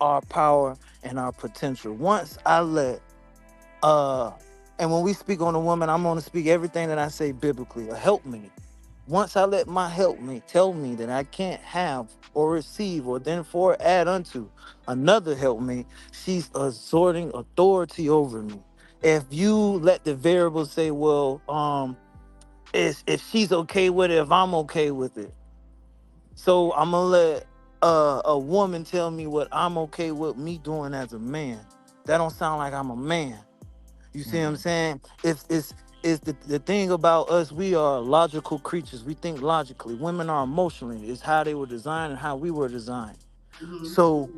our power and our potential. Once I let, and when we speak on a woman, I'm going to speak everything that I say biblically, a helpmate. Once I let my helpmate tell me that I can't have or receive or then for add unto another helpmate, she's exerting authority over me. If you let the variables say, well, if she's okay with it, if I'm okay with it. So I'm going to let a woman tell me what I'm okay with me doing as a man. That don't sound like I'm a man. You see what I'm saying? It's the thing about us, we are logical creatures. We think logically. Women are emotionally. It's how they were designed and how we were designed. So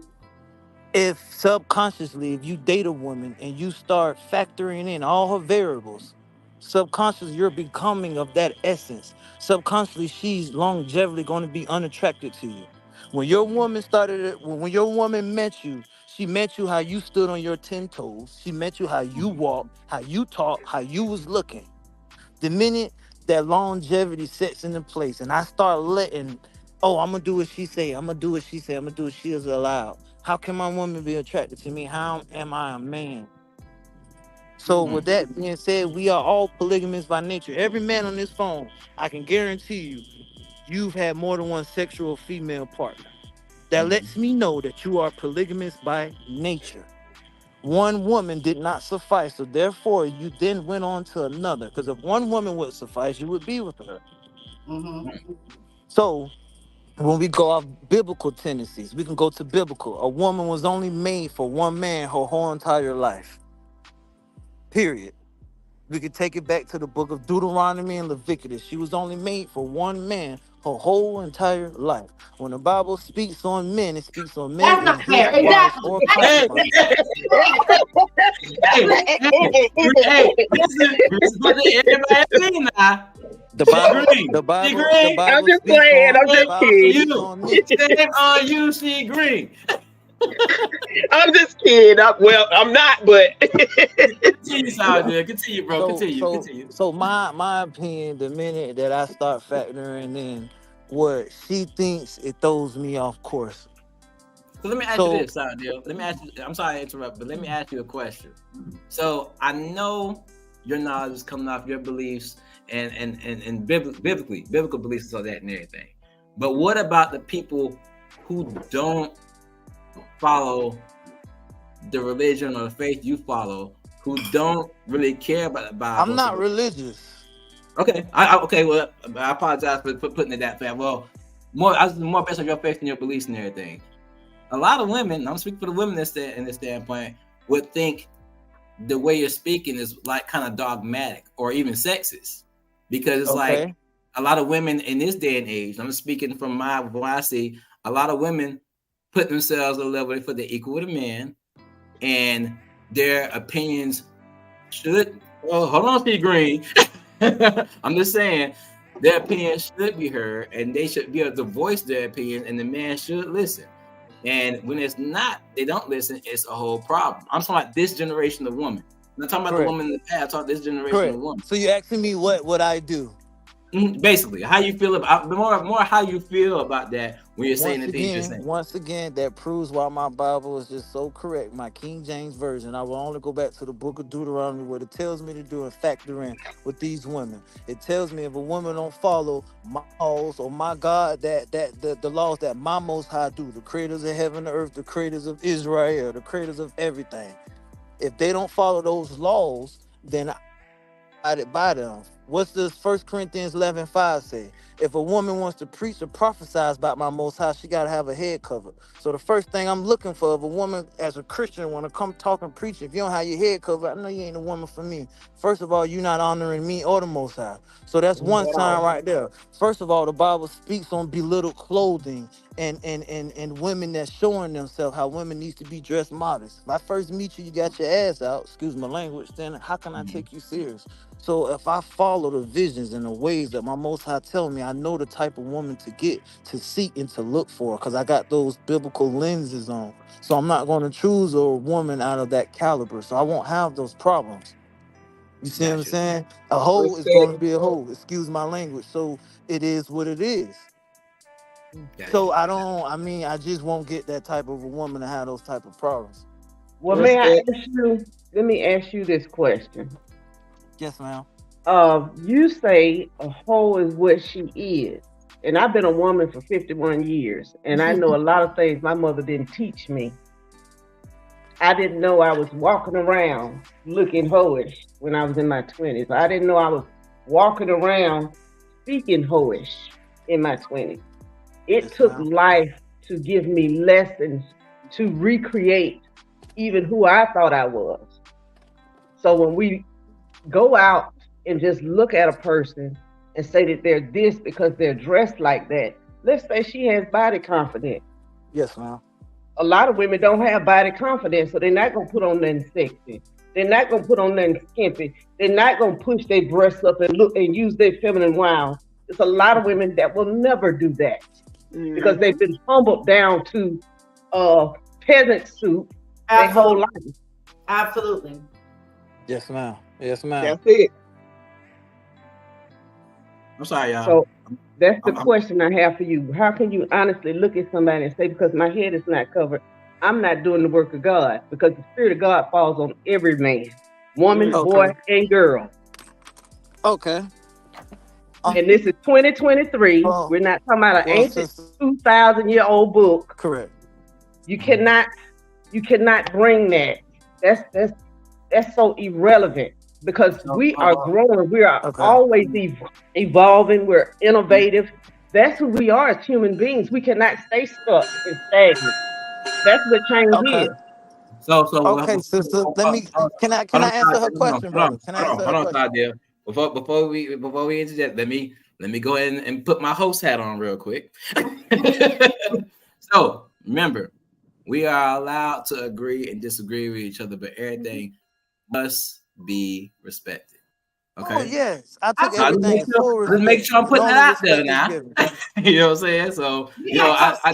if subconsciously, if you date a woman and you start factoring in all her variables, subconsciously you're becoming of that essence. Subconsciously, she's longevely going to be unattracted to you. When your woman met you, She met you how you stood on your 10 toes. She met you how you walked, how you talked, how you was looking. The minute that longevity sets into place and I start letting, oh, I'm going to do what she say, I'm going to do what she say, I'm going to do what she is allowed. How can my woman be attracted to me? How am I a man? So with that being said, we are all polygamists by nature. Every man on this phone, I can guarantee you, you've had more than one sexual female partner. That lets me know that you are polygamous by nature. One woman did not suffice, so therefore you then went on to another. Because if one woman would suffice, you would be with her. So when we go off biblical tendencies, we can go to biblical. A woman was only made for one man her whole entire life. Period. We could take it back to the book of Deuteronomy and Leviticus. She was only made for one man her whole entire life. When the Bible speaks on men, it speaks on men. That's not fair. Exactly. The Bible I'm just playing. I'm just kidding. Shame on you, she green. I'm just kidding. I'm not, but Continue, bro. Continue. So my opinion, the minute that I start factoring in what she thinks, it throws me off course. So let me ask you this, Deal. Let me ask you. I'm sorry to interrupt, but let me ask you a question. So I know your knowledge is coming off your beliefs and biblical beliefs and all that and everything. But what about the people who don't follow the religion or the faith you follow, who don't really care about the Bible? I'm not religious. Okay. Well, I apologize for putting it that fast. Well, I was more based on your faith and your beliefs and everything. A lot of women, I'm speaking for the women in this standpoint, would think the way you're speaking is like kind of dogmatic or even sexist, because it's like a lot of women in this day and age. I'm speaking from what I see. A lot of women put themselves at a level they feel they're equal with a man, and their opinions should. Well, hold on, Steve Green. I'm just saying their opinions should be heard, and they should be able to voice their opinion, and the man should listen. And when it's not, they don't listen. It's a whole problem. I'm talking about this generation of women. I'm not talking about the woman in the past. I'm talking about this generation of women. So you're asking me what I do? Basically, how you feel about more how you feel about that when you're saying the things you're saying. Once again, that proves why my Bible is just so correct. My King James Version. I will only go back to the book of Deuteronomy, what it tells me to do and factor in with these women. It tells me if a woman don't follow my laws or my God, the laws that my Most High do, the creators of heaven and earth, the creators of Israel, the creators of everything. If they don't follow those laws, then I did by them. What's this 1 Corinthians 11:5 say? If a woman wants to preach or prophesy about my Most High, she got to have a head covered. So the first thing I'm looking for, if a woman as a Christian want to come talk and preach, if you don't have your head covered, I know you ain't a woman for me. First of all, you're not honoring me or the Most High. So that's one sign right there. First of all, the Bible speaks on belittled clothing and women that's showing themselves how women needs to be dressed modest. If I first meet you, you got your ass out, excuse my language, then how can I take you serious? So if I follow the visions and the ways that my Most High tell me, I know the type of woman to get, to seek, and to look for, because I got those biblical lenses on. So I'm not going to choose a woman out of that caliber, so I won't have those problems. You see what I'm saying? A hoe is going to be a hoe, excuse my language. So it is what it is. So I just won't get that type of a woman to have those type of problems. Well, let me ask you this question. Yes, ma'am. You say a hoe is what she is. And I've been a woman for 51 years. And I know a lot of things my mother didn't teach me. I didn't know I was walking around looking hoish when I was in my 20s. I didn't know I was walking around speaking hoish in my 20s. It took life to give me lessons to recreate even who I thought I was. So when we go out and just look at a person and say that they're this because they're dressed like that, let's say she has body confidence. Yes, ma'am. A lot of women don't have body confidence, so they're not going to put on nothing sexy. They're not going to put on nothing skimpy. They're not going to push their breasts up and look and use their feminine wiles. There's a lot of women that will never do that because they've been humbled down to a peasant suit their whole life. Absolutely. Yes, ma'am. Yes, ma'am. That's it. I'm sorry, y'all. So that's the question I have for you. How can you honestly look at somebody and say, because my head is not covered, I'm not doing the work of God? Because the Spirit of God falls on every man, woman, boy, and girl. Okay. And this is 2023. We're not talking about an ancient 2,000-year-old book. Correct. You cannot bring that. That's so irrelevant, because we are growing. We are always evolving. We're innovative. That's who we are as human beings. We cannot stay stuck and stagnant. That's what change is. So okay, sister. Can I answer her question, brother? Can I answer her question? Claudia. Before we interject, let me go ahead and put my host hat on real quick. So remember, we are allowed to agree and disagree with each other, but everything must be respected. Okay. Oh yes, I took everything. Just make sure I'm putting that out there now. You know what I'm saying? So I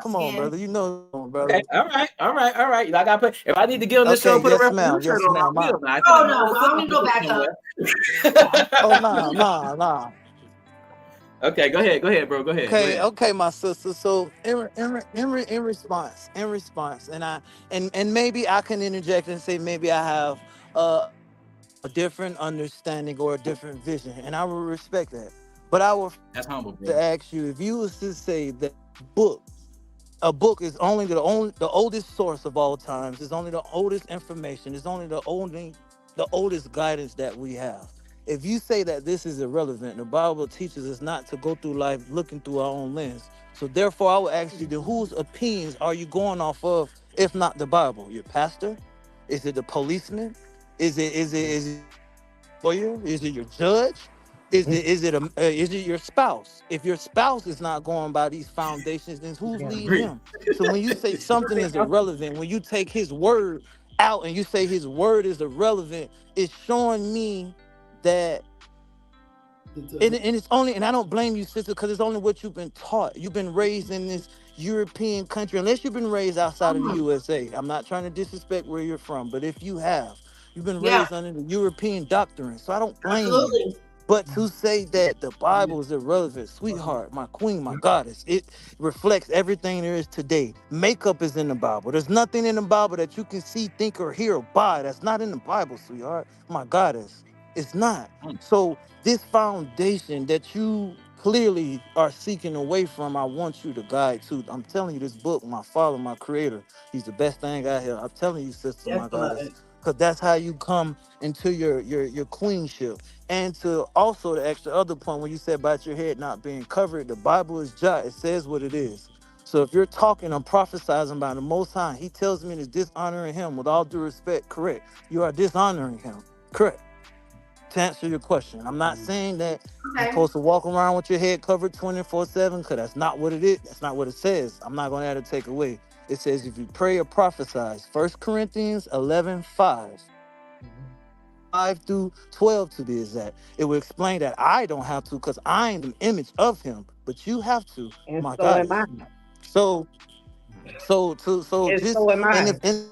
come on, brother. You know, brother. Okay. All right. I gotta put. If I need to get on this show, put a reference shirt on. Oh no, I'm gonna go back up. Oh no. Okay, go ahead, bro. Go ahead. Okay, my sister. So in response, and maybe I can interject and say maybe I have a different understanding or a different vision, and I will respect that. But I will to ask you, if you was to say that a book is only the oldest source of all times, is only the oldest information, is only the oldest guidance that we have. If you say that this is irrelevant, the Bible teaches us not to go through life looking through our own lens. So therefore, I will ask you, then whose opinions are you going off of, if not the Bible? Your pastor? Is it the policeman? Is it lawyer? Is it your judge? Is it your spouse? If your spouse is not going by these foundations, then who's leading him? So when you say something is irrelevant, when you take his word out and you say his word is irrelevant, it's showing me that, and it's only, and I don't blame you, sister, because it's only what you've been taught. You've been raised in this European country, unless you've been raised outside of the USA. I'm not trying to disrespect where you're from, but if you have, you've been raised under the European doctrine, so I don't blame you. But to say that the Bible is irrelevant, sweetheart, my queen, my goddess, it reflects everything there is today. Makeup is in the Bible. There's nothing in the Bible that you can see, think, or hear or buy that's not in the Bible, sweetheart, my goddess. It's not. So this foundation that you clearly are seeking away from, I want you to guide to. I'm telling you, this book, my father, my creator, he's the best thing out here. I'm telling you, sister, my goddess, because that's how you come into your queenship. And to also the extra other point, when you said about your head not being covered, the Bible is just, it says what it is. So if you're talking, I'm prophesizing about the Most High, he tells me to dishonoring him, with all due respect, correct. You are dishonoring him, correct. To answer your question, I'm not saying that you're supposed to walk around with your head covered 24/7, because that's not what it is. That's not what it says. I'm not going to add or take away. It says if you pray or prophesy, 1 Corinthians 11:5 through 12 to be exact. It will explain that I don't have to, because I am the image of him, but you have to. And my so God. am I. So and just so am I. And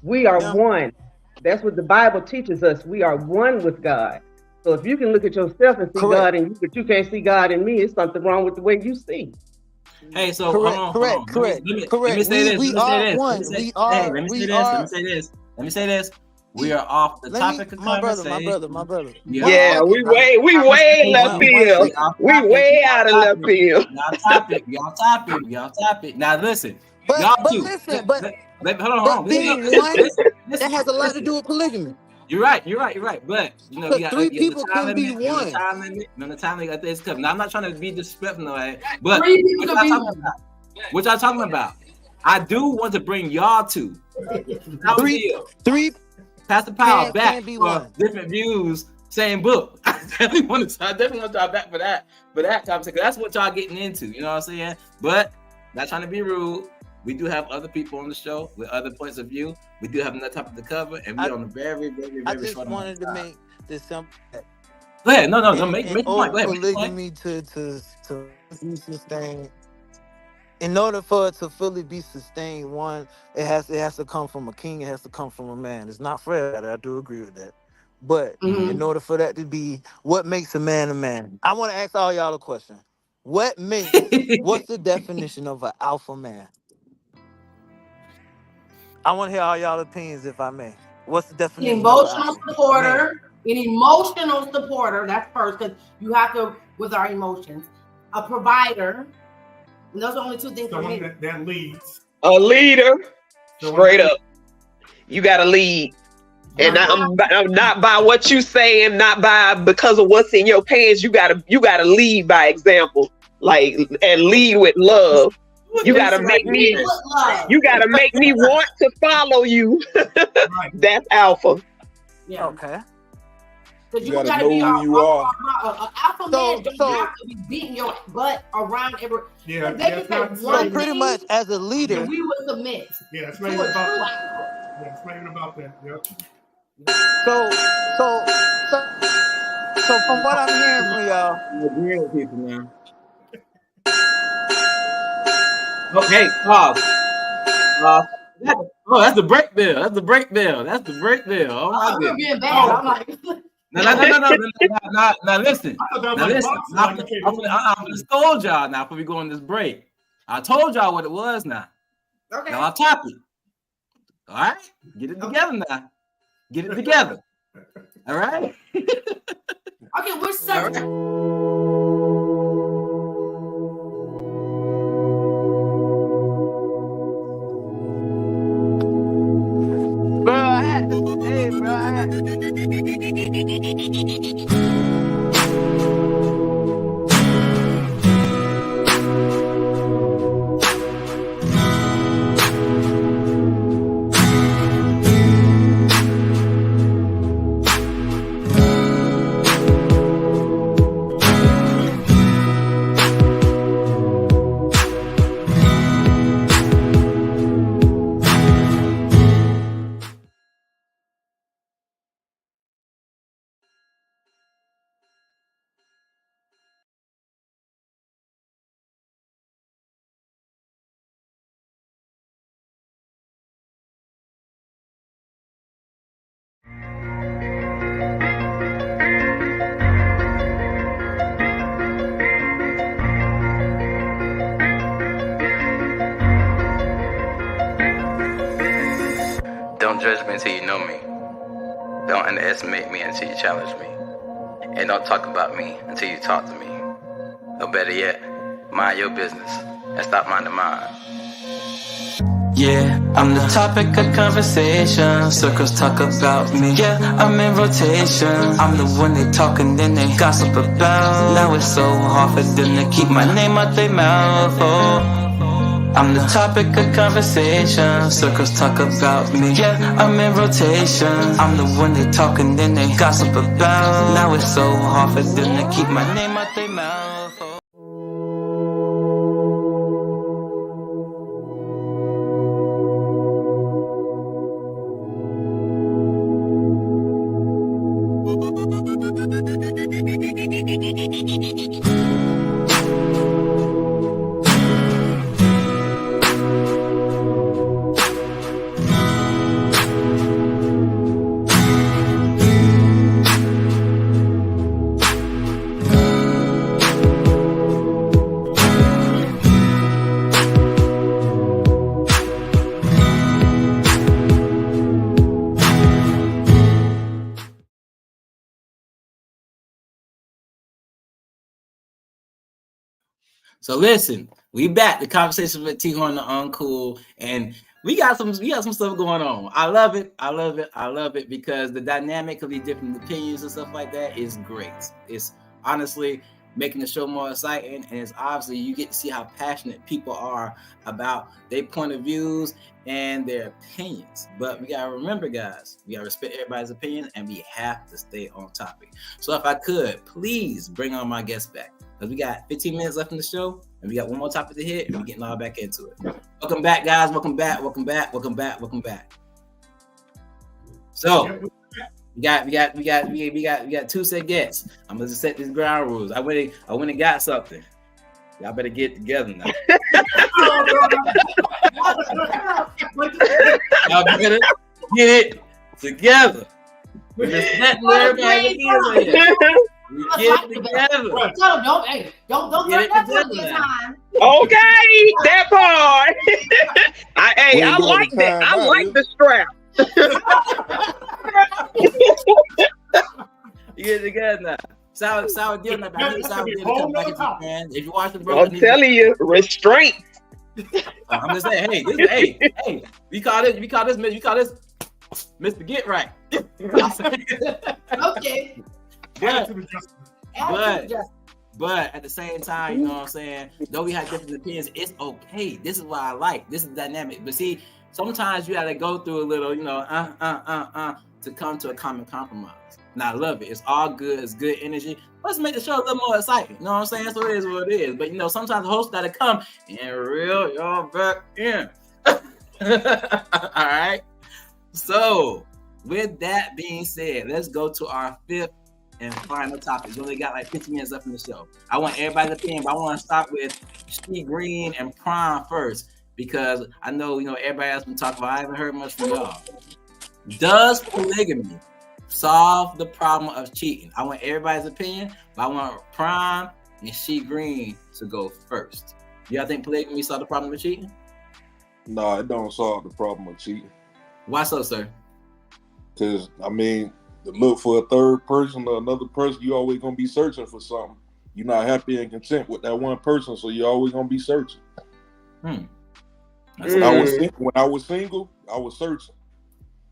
we are one. That's what the Bible teaches us. We are one with God. So if you can look at yourself and see God in you, but you can't see God in me, it's something wrong with the way you see. Hey, so correct. Let me say this. We are one. Let me say this. We are off the topic of conversation. My brother. Yeah, we way left field. We way out of left field. Y'all topic. Now listen. But hold on. Being one, that has a lot to do with polygamy. You're right. But you know, three people can be one. The time limit got this covered. Now I'm not trying to be disrespectful, but what y'all talking about? I do want to bring y'all to three. Pastor Powell back for different views, same book. I definitely want y'all back for that conversation, because that's what y'all getting into. You know what I'm saying? But not trying to be rude. We do have other people on the show with other points of view. We do have another topic to cover, and we're on a very, very, very I short. just wanted to make this simple. Go ahead. No. Make the point. Go ahead. Polygamy to sustain. in order for it to fully be sustained, one, it has to come from a king. It has to come from a man. It's not for everybody. I do agree with that. But in order for that to be, what makes a man a man? I want to ask all y'all a question. What's the definition of an alpha man? I want to hear all y'all opinions, if I may. What's the definition of an alpha supporter? man? An emotional supporter. That's first, because you have to with our emotions. A provider. And those are only two things for me. That leads. A leader, straight up. You got to lead. And I'm not by what you saying, not because of what's in your pants. You gotta lead by example, and lead with love. You gotta make me want to follow you. That's alpha. Yeah. Okay. You gotta know who you are. Alpha man don't have to be beating your butt around every. Yeah. So pretty much as a leader, we would submit. Yeah, it's not even about that. Yeah, it's not even about that. Yep. So from what I'm hearing from y'all, I'm agreeing with people, man. Okay, pause. That's the break bill. That's the break bill. Oh my goodness. Being bad. I'm like. No. Now listen. I'm gonna scold y'all now before we go on this break. I told y'all what it was now. Okay. Now I'll top it. All right? Get it together now. Get it together. All right? Okay, which subject? Don't judge me until you know me. Don't underestimate me until you challenge me. And don't talk about me until you talk to me. Or better yet, mind your business and stop minding mine. Yeah, I'm the topic of conversation. Circles talk about me. Yeah, I'm in rotation. I'm the one they talk and then they gossip about. Now it's so hard for them to keep my name out their mouth. Oh, I'm the topic of conversation. Circles talk about me. Yeah, I'm in rotation. I'm the one they talk and then they gossip about. Now it's so hard for them to keep my name out their mouth. Oh. So listen, we back. The conversation with T-Horne da Uncool, and we got some stuff going on. I love it because the dynamic of these different opinions and stuff like that is great. It's honestly making the show more exciting, and it's obviously you get to see how passionate people are about their point of views and their opinions. But we gotta remember, guys, we gotta respect everybody's opinion, and we have to stay on topic. So if I could, please bring on my guest back. Because we got 15 minutes left in the show, and we got one more topic to hit, and we're getting all back into it. Welcome back, guys. Welcome back. So we got two set guests. I'm gonna just set these ground rules. I went and got something. Y'all better get it together now. Y'all better get it together. We're just letting everybody get it together. Don't get it time. Okay, that part. I like that. I like the strap. You get it together now. Sour deal now. If you watch the bro, I'm telling you, restraint. I'm just saying, hey, we call this Mr. Get Right. Okay. But at the same time, you know what I'm saying? Though we have different opinions, it's okay. This is what I like. This is dynamic. But see, sometimes you gotta go through a little, to come to a common compromise. And I love it. It's all good. It's good energy. Let's make the show a little more exciting. You know what I'm saying? So it is what it is. But sometimes the host gotta come and reel y'all back in. All right. So with that being said, let's go to our fifth and final topic. We only got like 15 minutes left in the show. I want everybody's opinion, but I want to start with She Green and Prime first, because I know everybody else been talking about. I haven't heard much from y'all. Does polygamy solve the problem of cheating? I want everybody's opinion, but I want Prime and She Green to go first. Y'all think polygamy solve the problem of cheating? No, it don't solve the problem of cheating. Why so, sir? Because to look for a third person or another person, you always gonna be searching for something. You're not happy and content with that one person, so you're always gonna be searching. When I was single, I was searching.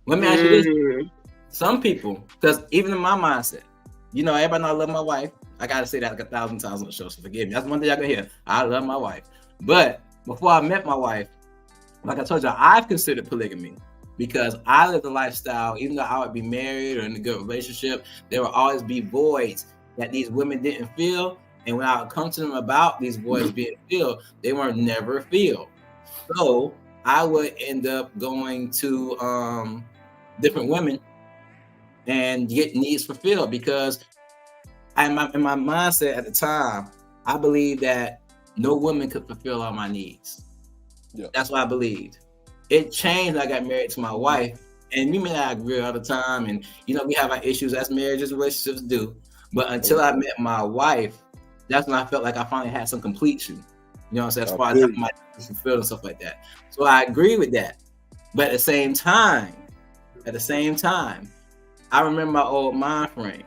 Let me ask you this. Some people, because even in my mindset, everybody know I love my wife. I gotta say that like 1,000 times on the show, so forgive me. That's one thing y'all can hear. I love my wife. But before I met my wife, like I told y'all, I've considered polygamy because I lived a lifestyle, even though I would be married or in a good relationship, there would always be voids that these women didn't fill. And when I would come to them about these voids being filled, they were never filled. So I would end up going to different women and get needs fulfilled because in my mindset at the time, I believed that no woman could fulfill all my needs. Yeah. That's what I believed. It changed when I got married to my wife, and we may not agree all the time, and we have our issues as marriages, relationships do. But until I met my wife, that's when I felt like I finally had some completion. You know what I'm saying? As far as my needs fulfilled and stuff like that. So I agree with that. But at the same time, I remember my old mind frame,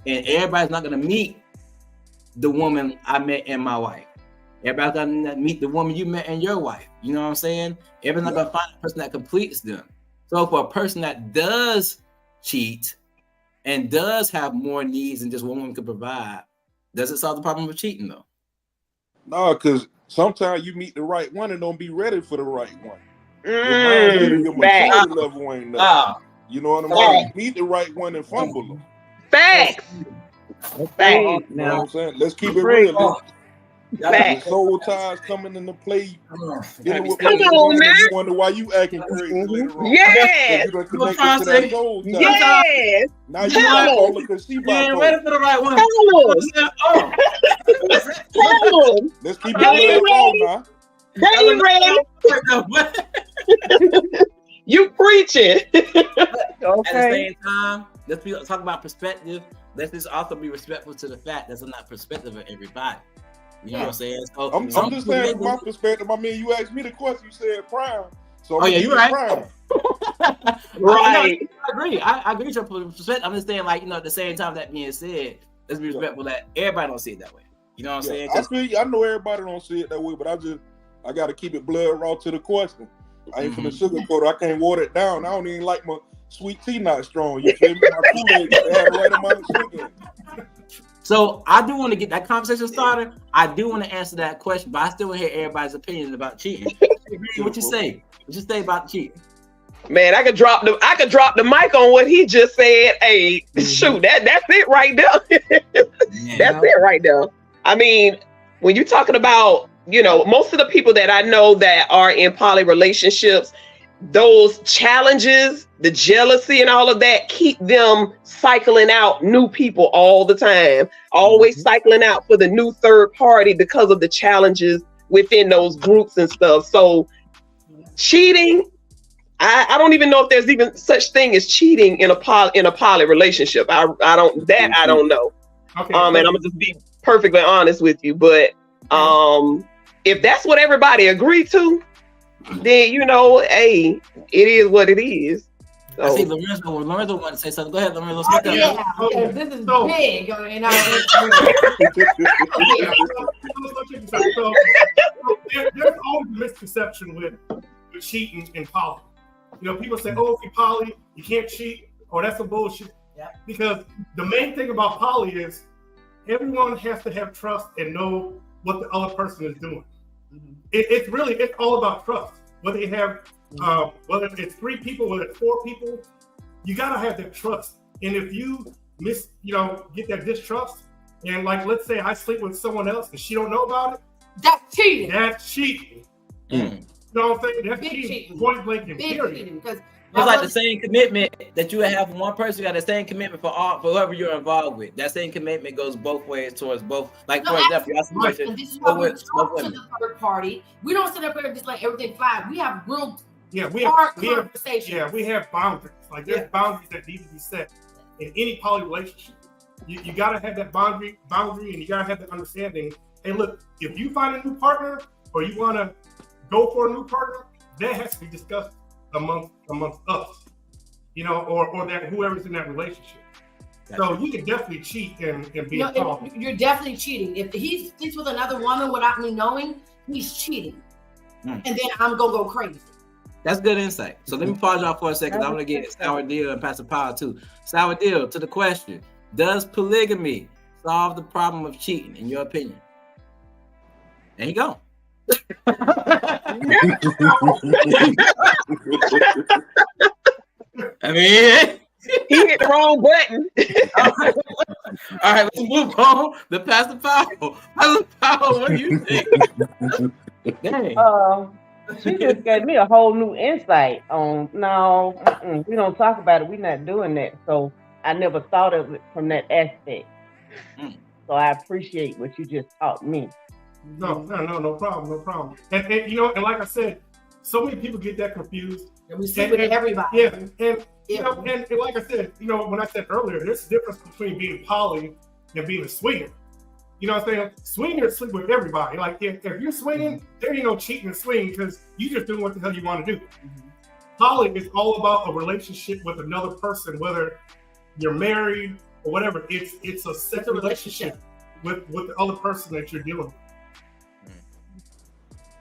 and everybody's not gonna meet the woman I met in my wife. Everybody's gonna meet the woman you met in your wife. You know what I'm saying? Everybody's not gonna find a person that completes them. So for a person that does cheat and does have more needs than just one woman could provide, does it solve the problem of cheating though? No, because sometimes you meet the right one and don't be ready for the right one. Your maturity level ain't nothing. You know what I'm saying? You meet the right one and fumble them. Facts. You know what I'm saying? Let's keep it real. Soul ties coming into play. Come on, man. You wonder why you acting crazy later on. Yes. You connected to that soul tie. Yes. Now you not because she ain't ready for the right one. Let's keep it real now. You preaching. At the same time, let's talk about perspective. Let's just also be respectful to the fact that's not perspective of everybody. You know what I'm saying? So I'm just saying from my perspective. You asked me the question. You said Prime. So you're right. Prime. Right. I agree with your perspective. I'm just saying, at the same time, that being said, let's be respectful that everybody don't see it that way. You know what I'm saying? I feel you. I know everybody don't see it that way, but I got to keep it blood raw to the question. I ain't finna sugarcoat it. I can't water it down. I don't even like my sweet tea not strong. You feel me? My Kool-Aid got to have the right amount of sugar in it. So I do want to get that conversation started. I do want to answer that question, but I still want to hear everybody's opinion about cheating. What you say? What you say about cheating? Man, I could drop the mic on what he just said. Hey, shoot, that's it right there. That's it right there. I mean, when you're talking about, most of the people that I know that are in poly relationships, those challenges, the jealousy and all of that keep them cycling out new people all the time, always cycling out for the new third party because of the challenges within those groups and stuff. So cheating, I don't even know if there's even such thing as cheating in a poly relationship. I don't know. Okay. And I'm gonna just be perfectly honest with you, but if that's what everybody agreed to, then hey, it is what it is. So. I see Lorenzo wanted to say something. Go ahead, Lorenzo. This is big. There's always a misconception with cheating and poly. People say, "Oh, if you poly, you can't cheat." Oh, that's some bullshit. Yeah. Because the main thing about poly is everyone has to have trust and know what the other person is doing. Mm-hmm. It's all about trust. Whether you have, whether it's 3 people, whether it's 4 people, you gotta have that trust. And if you get that distrust, and like, let's say I sleep with someone else and she don't know about it, that's cheating. That's cheating. Mm. You know what I'm saying? That's cheating. Point blank and period. It's like the same commitment that you would have for one person. You got the same commitment for whoever you're involved with. That same commitment goes both ways towards both. Like, for example, and this is why we talk to the third party. We don't sit up here and just let everything fly. We have real conversations. Yeah, we have boundaries. Like, there's boundaries that need to be set in any poly relationship. You got to have that boundary, and you got to have the understanding. Hey, look, if you find a new partner or you want to go for a new partner, that has to be discussed amongst us, or that whoever's in that relationship. So you can definitely cheat and be a problem. You're definitely cheating. If he sleeps with another woman without me knowing, he's cheating. And then I'm gonna go crazy. That's good insight. So let me pause y'all for a second. I want to get Sour Deal and Pastor Power too. Sour Deal, to the question: does polygamy solve the problem of cheating, in your opinion? There you go. I mean, he hit the wrong button. All right, let's move on. The Pastor Powell. Pastor Powell, what do you think? Dang. She just gave me a whole new insight on. No, we don't talk about it. We're not doing that. So I never thought of it from that aspect. So I appreciate what you just taught me. No problem. And like I said, so many people get that confused. And we see it with everybody. Yeah, and like I said, when I said earlier, there's a difference between being poly and being a swinger. You know what I'm saying? Swingers sleep with everybody. Like, if you're swinging, there ain't no cheating and swinging because you just doing what the hell you want to do. Mm-hmm. Poly is all about a relationship with another person, whether you're married or whatever. It's a sex relationship with the other person that you're dealing with.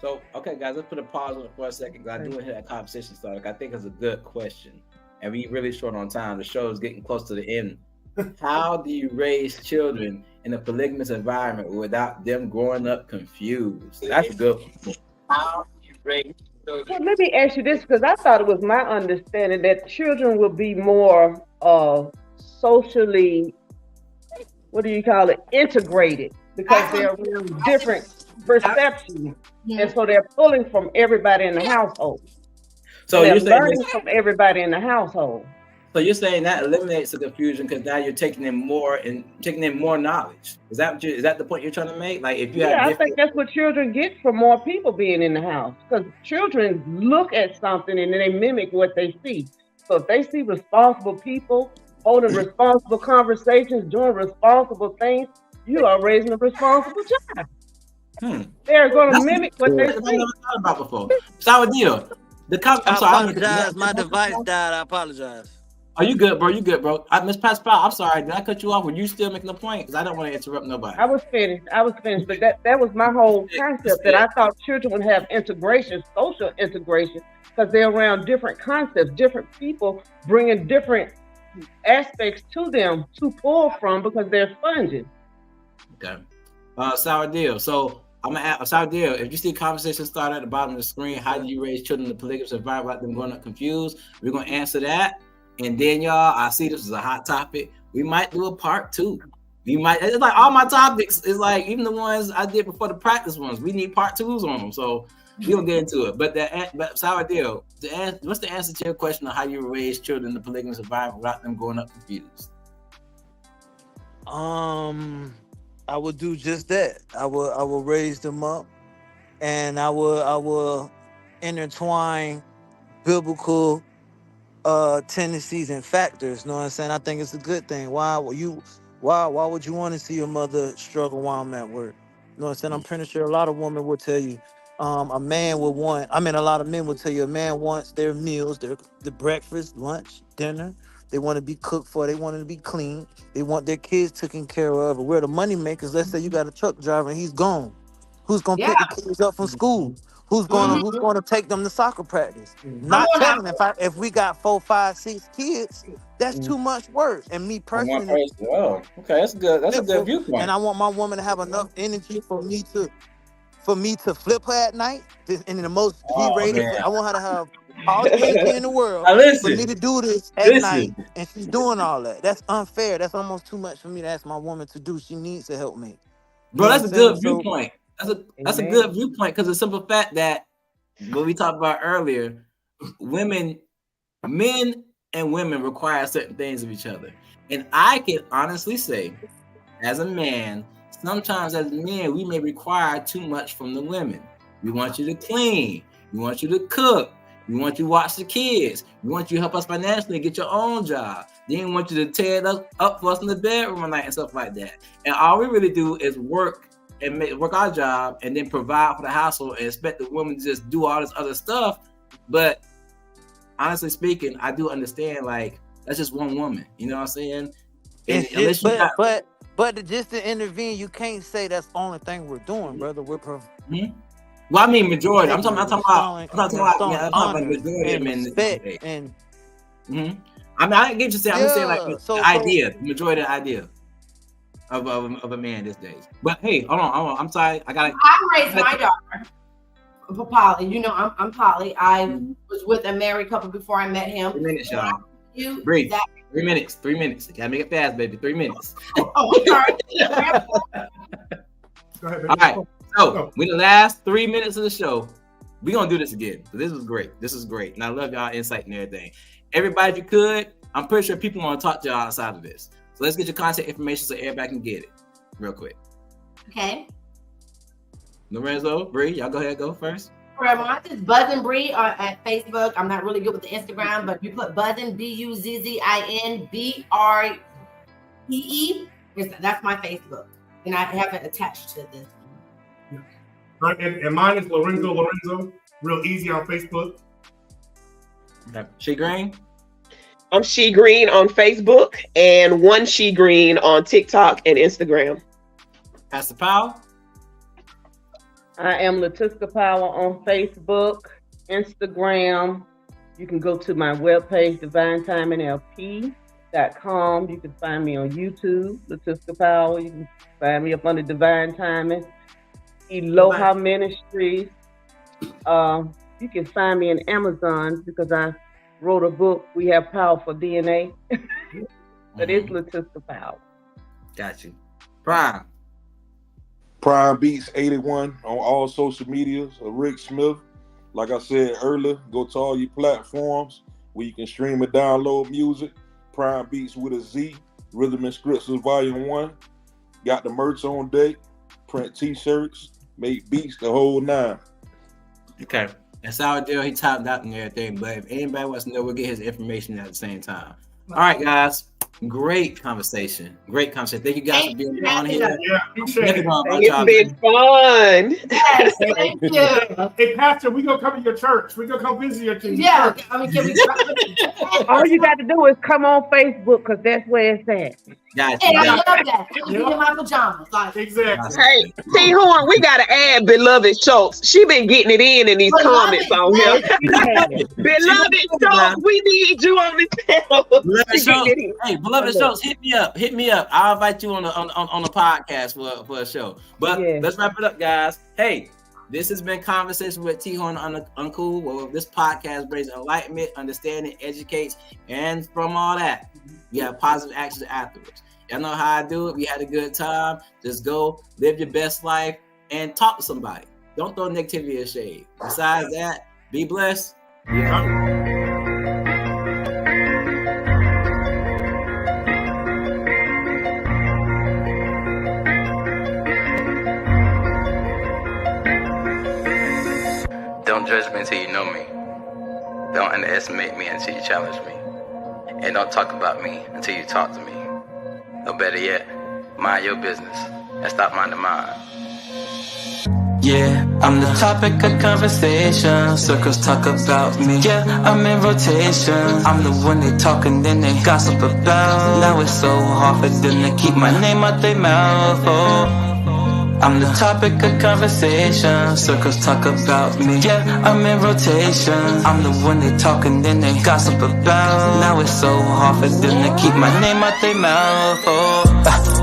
So, okay, guys, let's put a pause on it for a second because I do want to hear that conversation started. I think it's a good question. And we're really short on time. The show is getting close to the end. How do you raise children in a polygamous environment without them growing up confused? That's a good one. How do you raise children? Well, let me ask you this, because I thought it was my understanding that children will be more socially, integrated, because they're really different perceptions. And so they're pulling from everybody in the household. So you're learning from everybody in the household. So you're saying that eliminates the confusion because now you're taking in more knowledge. Is that the point you're trying to make? Like, if you I think that's what children get from more people being in the house, because children look at something and then they mimic what they see. So if they see responsible people holding responsible conversations, doing responsible things, you are raising a responsible child. They're going to mimic what they see. I've never thought about before. Sour Deal. I apologize. My device died. I apologize. Are you good, bro? You good, bro? Miss Pastor Powell, I'm sorry. Did I cut you off? Were you still making a point? Because I don't want to interrupt nobody. I was finished. But that was my whole concept, that I thought children would have integration, social integration, because they're around different concepts, different people bringing different aspects to them to pull from because they're sponges. Okay. Sour Deal. So I'm going to ask Sour Deal, if you see conversation start at the bottom of the screen, how do you raise children in the polygamous environment without them going up confused? We're going to answer that. And then, y'all, I see this is a hot topic. We might do a part 2. It's like all my topics is like, even the ones I did before the practice ones, we need part 2s on them. So We gonna get into it. But Sour Deal, what's the answer to your question on how you raise children in the polygamous environment without them growing up confused? I would do just that. I will raise them up, and I will intertwine biblical tendencies and factors. You know what I'm saying? I think it's a good thing. Why would you want to see your mother struggle while I'm at work? You know what I'm saying? I'm pretty sure a lot of women will tell you, a man would want. I mean, a lot of men will tell you a man wants their meals, the breakfast, lunch, dinner. They want to be cooked for. They want it to be clean. They want their kids taken care of. We're the money makers. Let's say you got a truck driver and he's gone. Who's gonna pick the kids up from school? Who's gonna take them to soccer practice? Not telling if we got 4, 5, 6 kids, that's too much work. And me personally, oh, okay, that's good. That's a good viewpoint. And I want my woman to have enough energy for me to flip her at night. And in the most G-rated, I want her to have all the energy in the world for me to do this at night, and she's doing all that. That's unfair. That's almost too much for me to ask my woman to do. She needs to help me. Bro, that's a good viewpoint. That's a good viewpoint because the simple fact that what we talked about earlier, men and women require certain things of each other. And I can honestly say, as a man, sometimes as men, we may require too much from the women. We want you to clean. We want you to cook. We want you to watch the kids. We want you to help us financially, get your own job. Then we want you to tear it up for us in the bedroom at night and stuff like that. And all we really do is work our job and then provide for the household and expect the woman to just do all this other stuff. But honestly speaking, I do understand, like, that's just one woman. You know what I'm saying? But just to intervene, you can't say that's the only thing we're doing, brother. We're well, I mean majority. I'm talking about majority of men. I mean, I get you saying. I'm just saying, like, the idea, the majority of the idea of a man these days. But hey, hold on. I'm sorry. I raised my daughter for poly. You know, I'm poly. I was with a married couple before I met him. 3 minutes, y'all. Breathe. 3 minutes. 3 minutes. You gotta make it fast, baby. 3 minutes. I'm sorry. Go ahead, baby. All right. So, we the last 3 minutes of the show. We're gonna do this again. This was great. This is great. And I love y'all insight and everything. Everybody, if you could, I'm pretty sure people want to talk to y'all outside of this. So let's get your contact information so everybody can get it real quick. Okay. Lorenzo, Bree, y'all go ahead, go first. Mine is Buzzin' Bree at Facebook. I'm not really good with the Instagram, but you put Buzzin' BUZZIN BREE. That's my Facebook, and I have it attached to this. Right, and mine is Lorenzo. Real easy on Facebook. Okay. She Green. I'm She Green on Facebook and One She Green on TikTok and Instagram. Pastor Powell. I am Latiska Power on Facebook, Instagram. You can go to my webpage, DivineTimingLP.com. You can find me on YouTube, Latiska Power. You can find me up under Divine Timing. Eloha Ministries. You can find me in Amazon because I wrote a book. We have Powerful DNA. But it's Latiska Power. Got you. Prime Beats 81 on all social medias. Rick Smith. Like I said earlier, go to all your platforms where you can stream and download music. Prime Beats with a Z. Rhythm and Scriptures Volume 1. Got the merch on deck. Print t-shirts. Make beats the whole 9. Okay. And Sour Deal, he topped out and everything. But if anybody wants to know, we'll get his information at the same time. All right, guys. Great conversation. Thank you guys for being on here. Yeah, appreciate it. It's been fun. Yes, thank you. Hey, Pastor, we gonna come to your church. We gonna come visit your church. Yeah, I mean, can we all you got to do is come on Facebook because that's where it's at. Gotcha. And I love that. Be in my pajamas. Like, Exactly. Hey, T-Horne, we gotta add Beloved Schultz. She been getting it in these comments on here. Beloved Schultz, we need you on this panel. Beloved Schultz, hit me up. I'll invite you on the podcast for a show. But let's wrap it up, guys. Hey, this has been Conversation with T-Horne da Uncool, where this podcast brings enlightenment, understanding, educates, and from all that, we have positive actions afterwards. Y'all know how I do it. We had a good time. Just go live your best life and talk to somebody. Don't throw negativity or shade. Besides that, be blessed. Yeah. Don't judge me until you know me. Don't underestimate me until you challenge me. And don't talk about me until you talk to me. Or better yet, mind your business and stop minding mine. Yeah, I'm the topic of conversation. Circles talk about me. Yeah, I'm in rotation. I'm the one they talk and then they gossip about. Now it's so hard for them to keep my name out their mouth. Oh, I'm the topic of conversation. Circles talk about me. Yeah, I'm in rotation. I'm the one they talk and then they gossip about. Now it's so hard for them to keep my name out their mouth. Oh,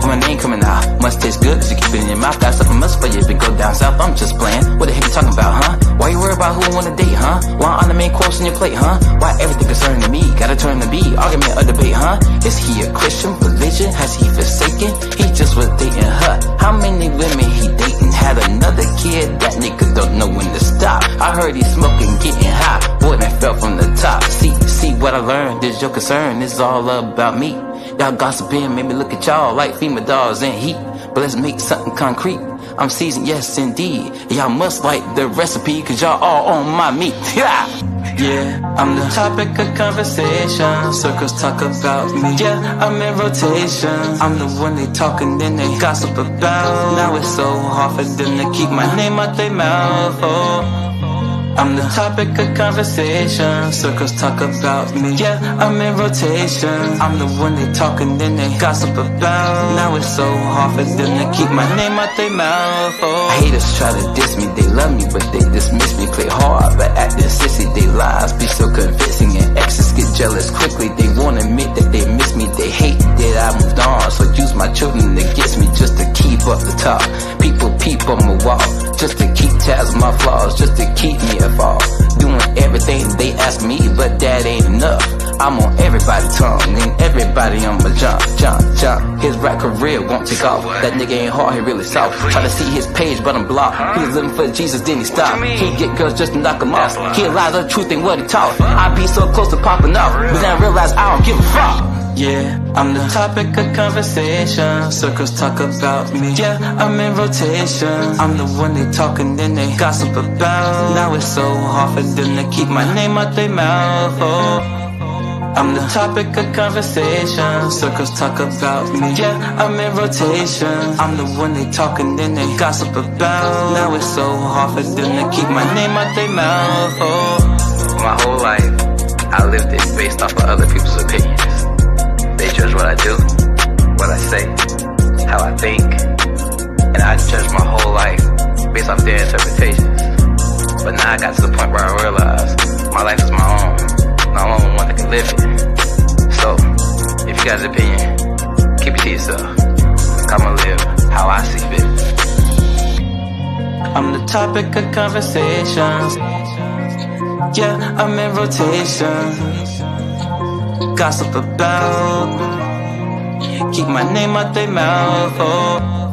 my name coming out must taste good cause you keep it in your mouth. Got something else for you if you go down south. I'm just playing. What the heck you talking about, huh? Why you worry about who I wanna date, huh? Why on the main course on your plate, huh? Why everything concerning me gotta turn to be argument or debate, huh? Is he a Christian religion? Has he forsaken? He just was dating her. How many women he dating? Had another kid? That nigga don't know when to stop. I heard he smoking, getting high. Boy, that fell from the top. See what I learned is your concern. It's all about me. Y'all gossiping made me look at y'all like female dolls in heat. But let's make something concrete. I'm seasoned, yes indeed. Y'all must like the recipe cause y'all all on my meat. Yeah, I'm the topic of conversation. Circles talk about me. Yeah, I'm in rotation. I'm the one they talk and then they gossip about. Now it's so hard for them to keep my name out their mouth. Oh, I'm the topic of conversation. Circles talk about me. Yeah, I'm in rotation. I'm the one they talk and then they gossip about. Now it's so hard for them to keep my name out their mouth. Oh, haters try to diss me, they love me but they dismiss me. Play hard but act this sissy. They lies be so convincing and exes get jealous quickly. They won't admit that they miss me. They hate that I moved on, so use my children against me just to keep up the top. People peep on my wall just to keep tabs on my flaws, just to keep me fall. Doing everything they ask me, but that ain't enough. I'm on everybody's tongue and everybody on my jump. His rap career won't take off. That nigga ain't hard, he really soft. Try to see his page, but I'm blocked. He was living for Jesus, then he stopped. He get girls just to knock him off. He lies, the truth ain't what he taught. I be so close to popping off, but then I realize I don't give a fuck. Yeah, I'm the topic of conversation. Circles talk about me. Yeah, I'm in rotation. I'm the one they talk and then they gossip about. Now it's so hard for them to keep my name out their mouth. Oh, I'm the topic of conversation. Circles talk about me. Yeah, I'm in rotation. I'm the one they talk and then they gossip about. Now it's so hard for them to keep my name out their mouth. Oh, my whole life, I lived it based off of other people's opinions. They judge what I do, what I say, how I think, and I judge my whole life based off their interpretations. But now I got to the point where I realize my life is my own, and I'm the only one that can live it. So, if you got an opinion, keep it to yourself. I'ma live how I see fit. I'm the topic of conversations. Yeah, I'm in rotation. Gossip about, keep my name out their mouth. Oh,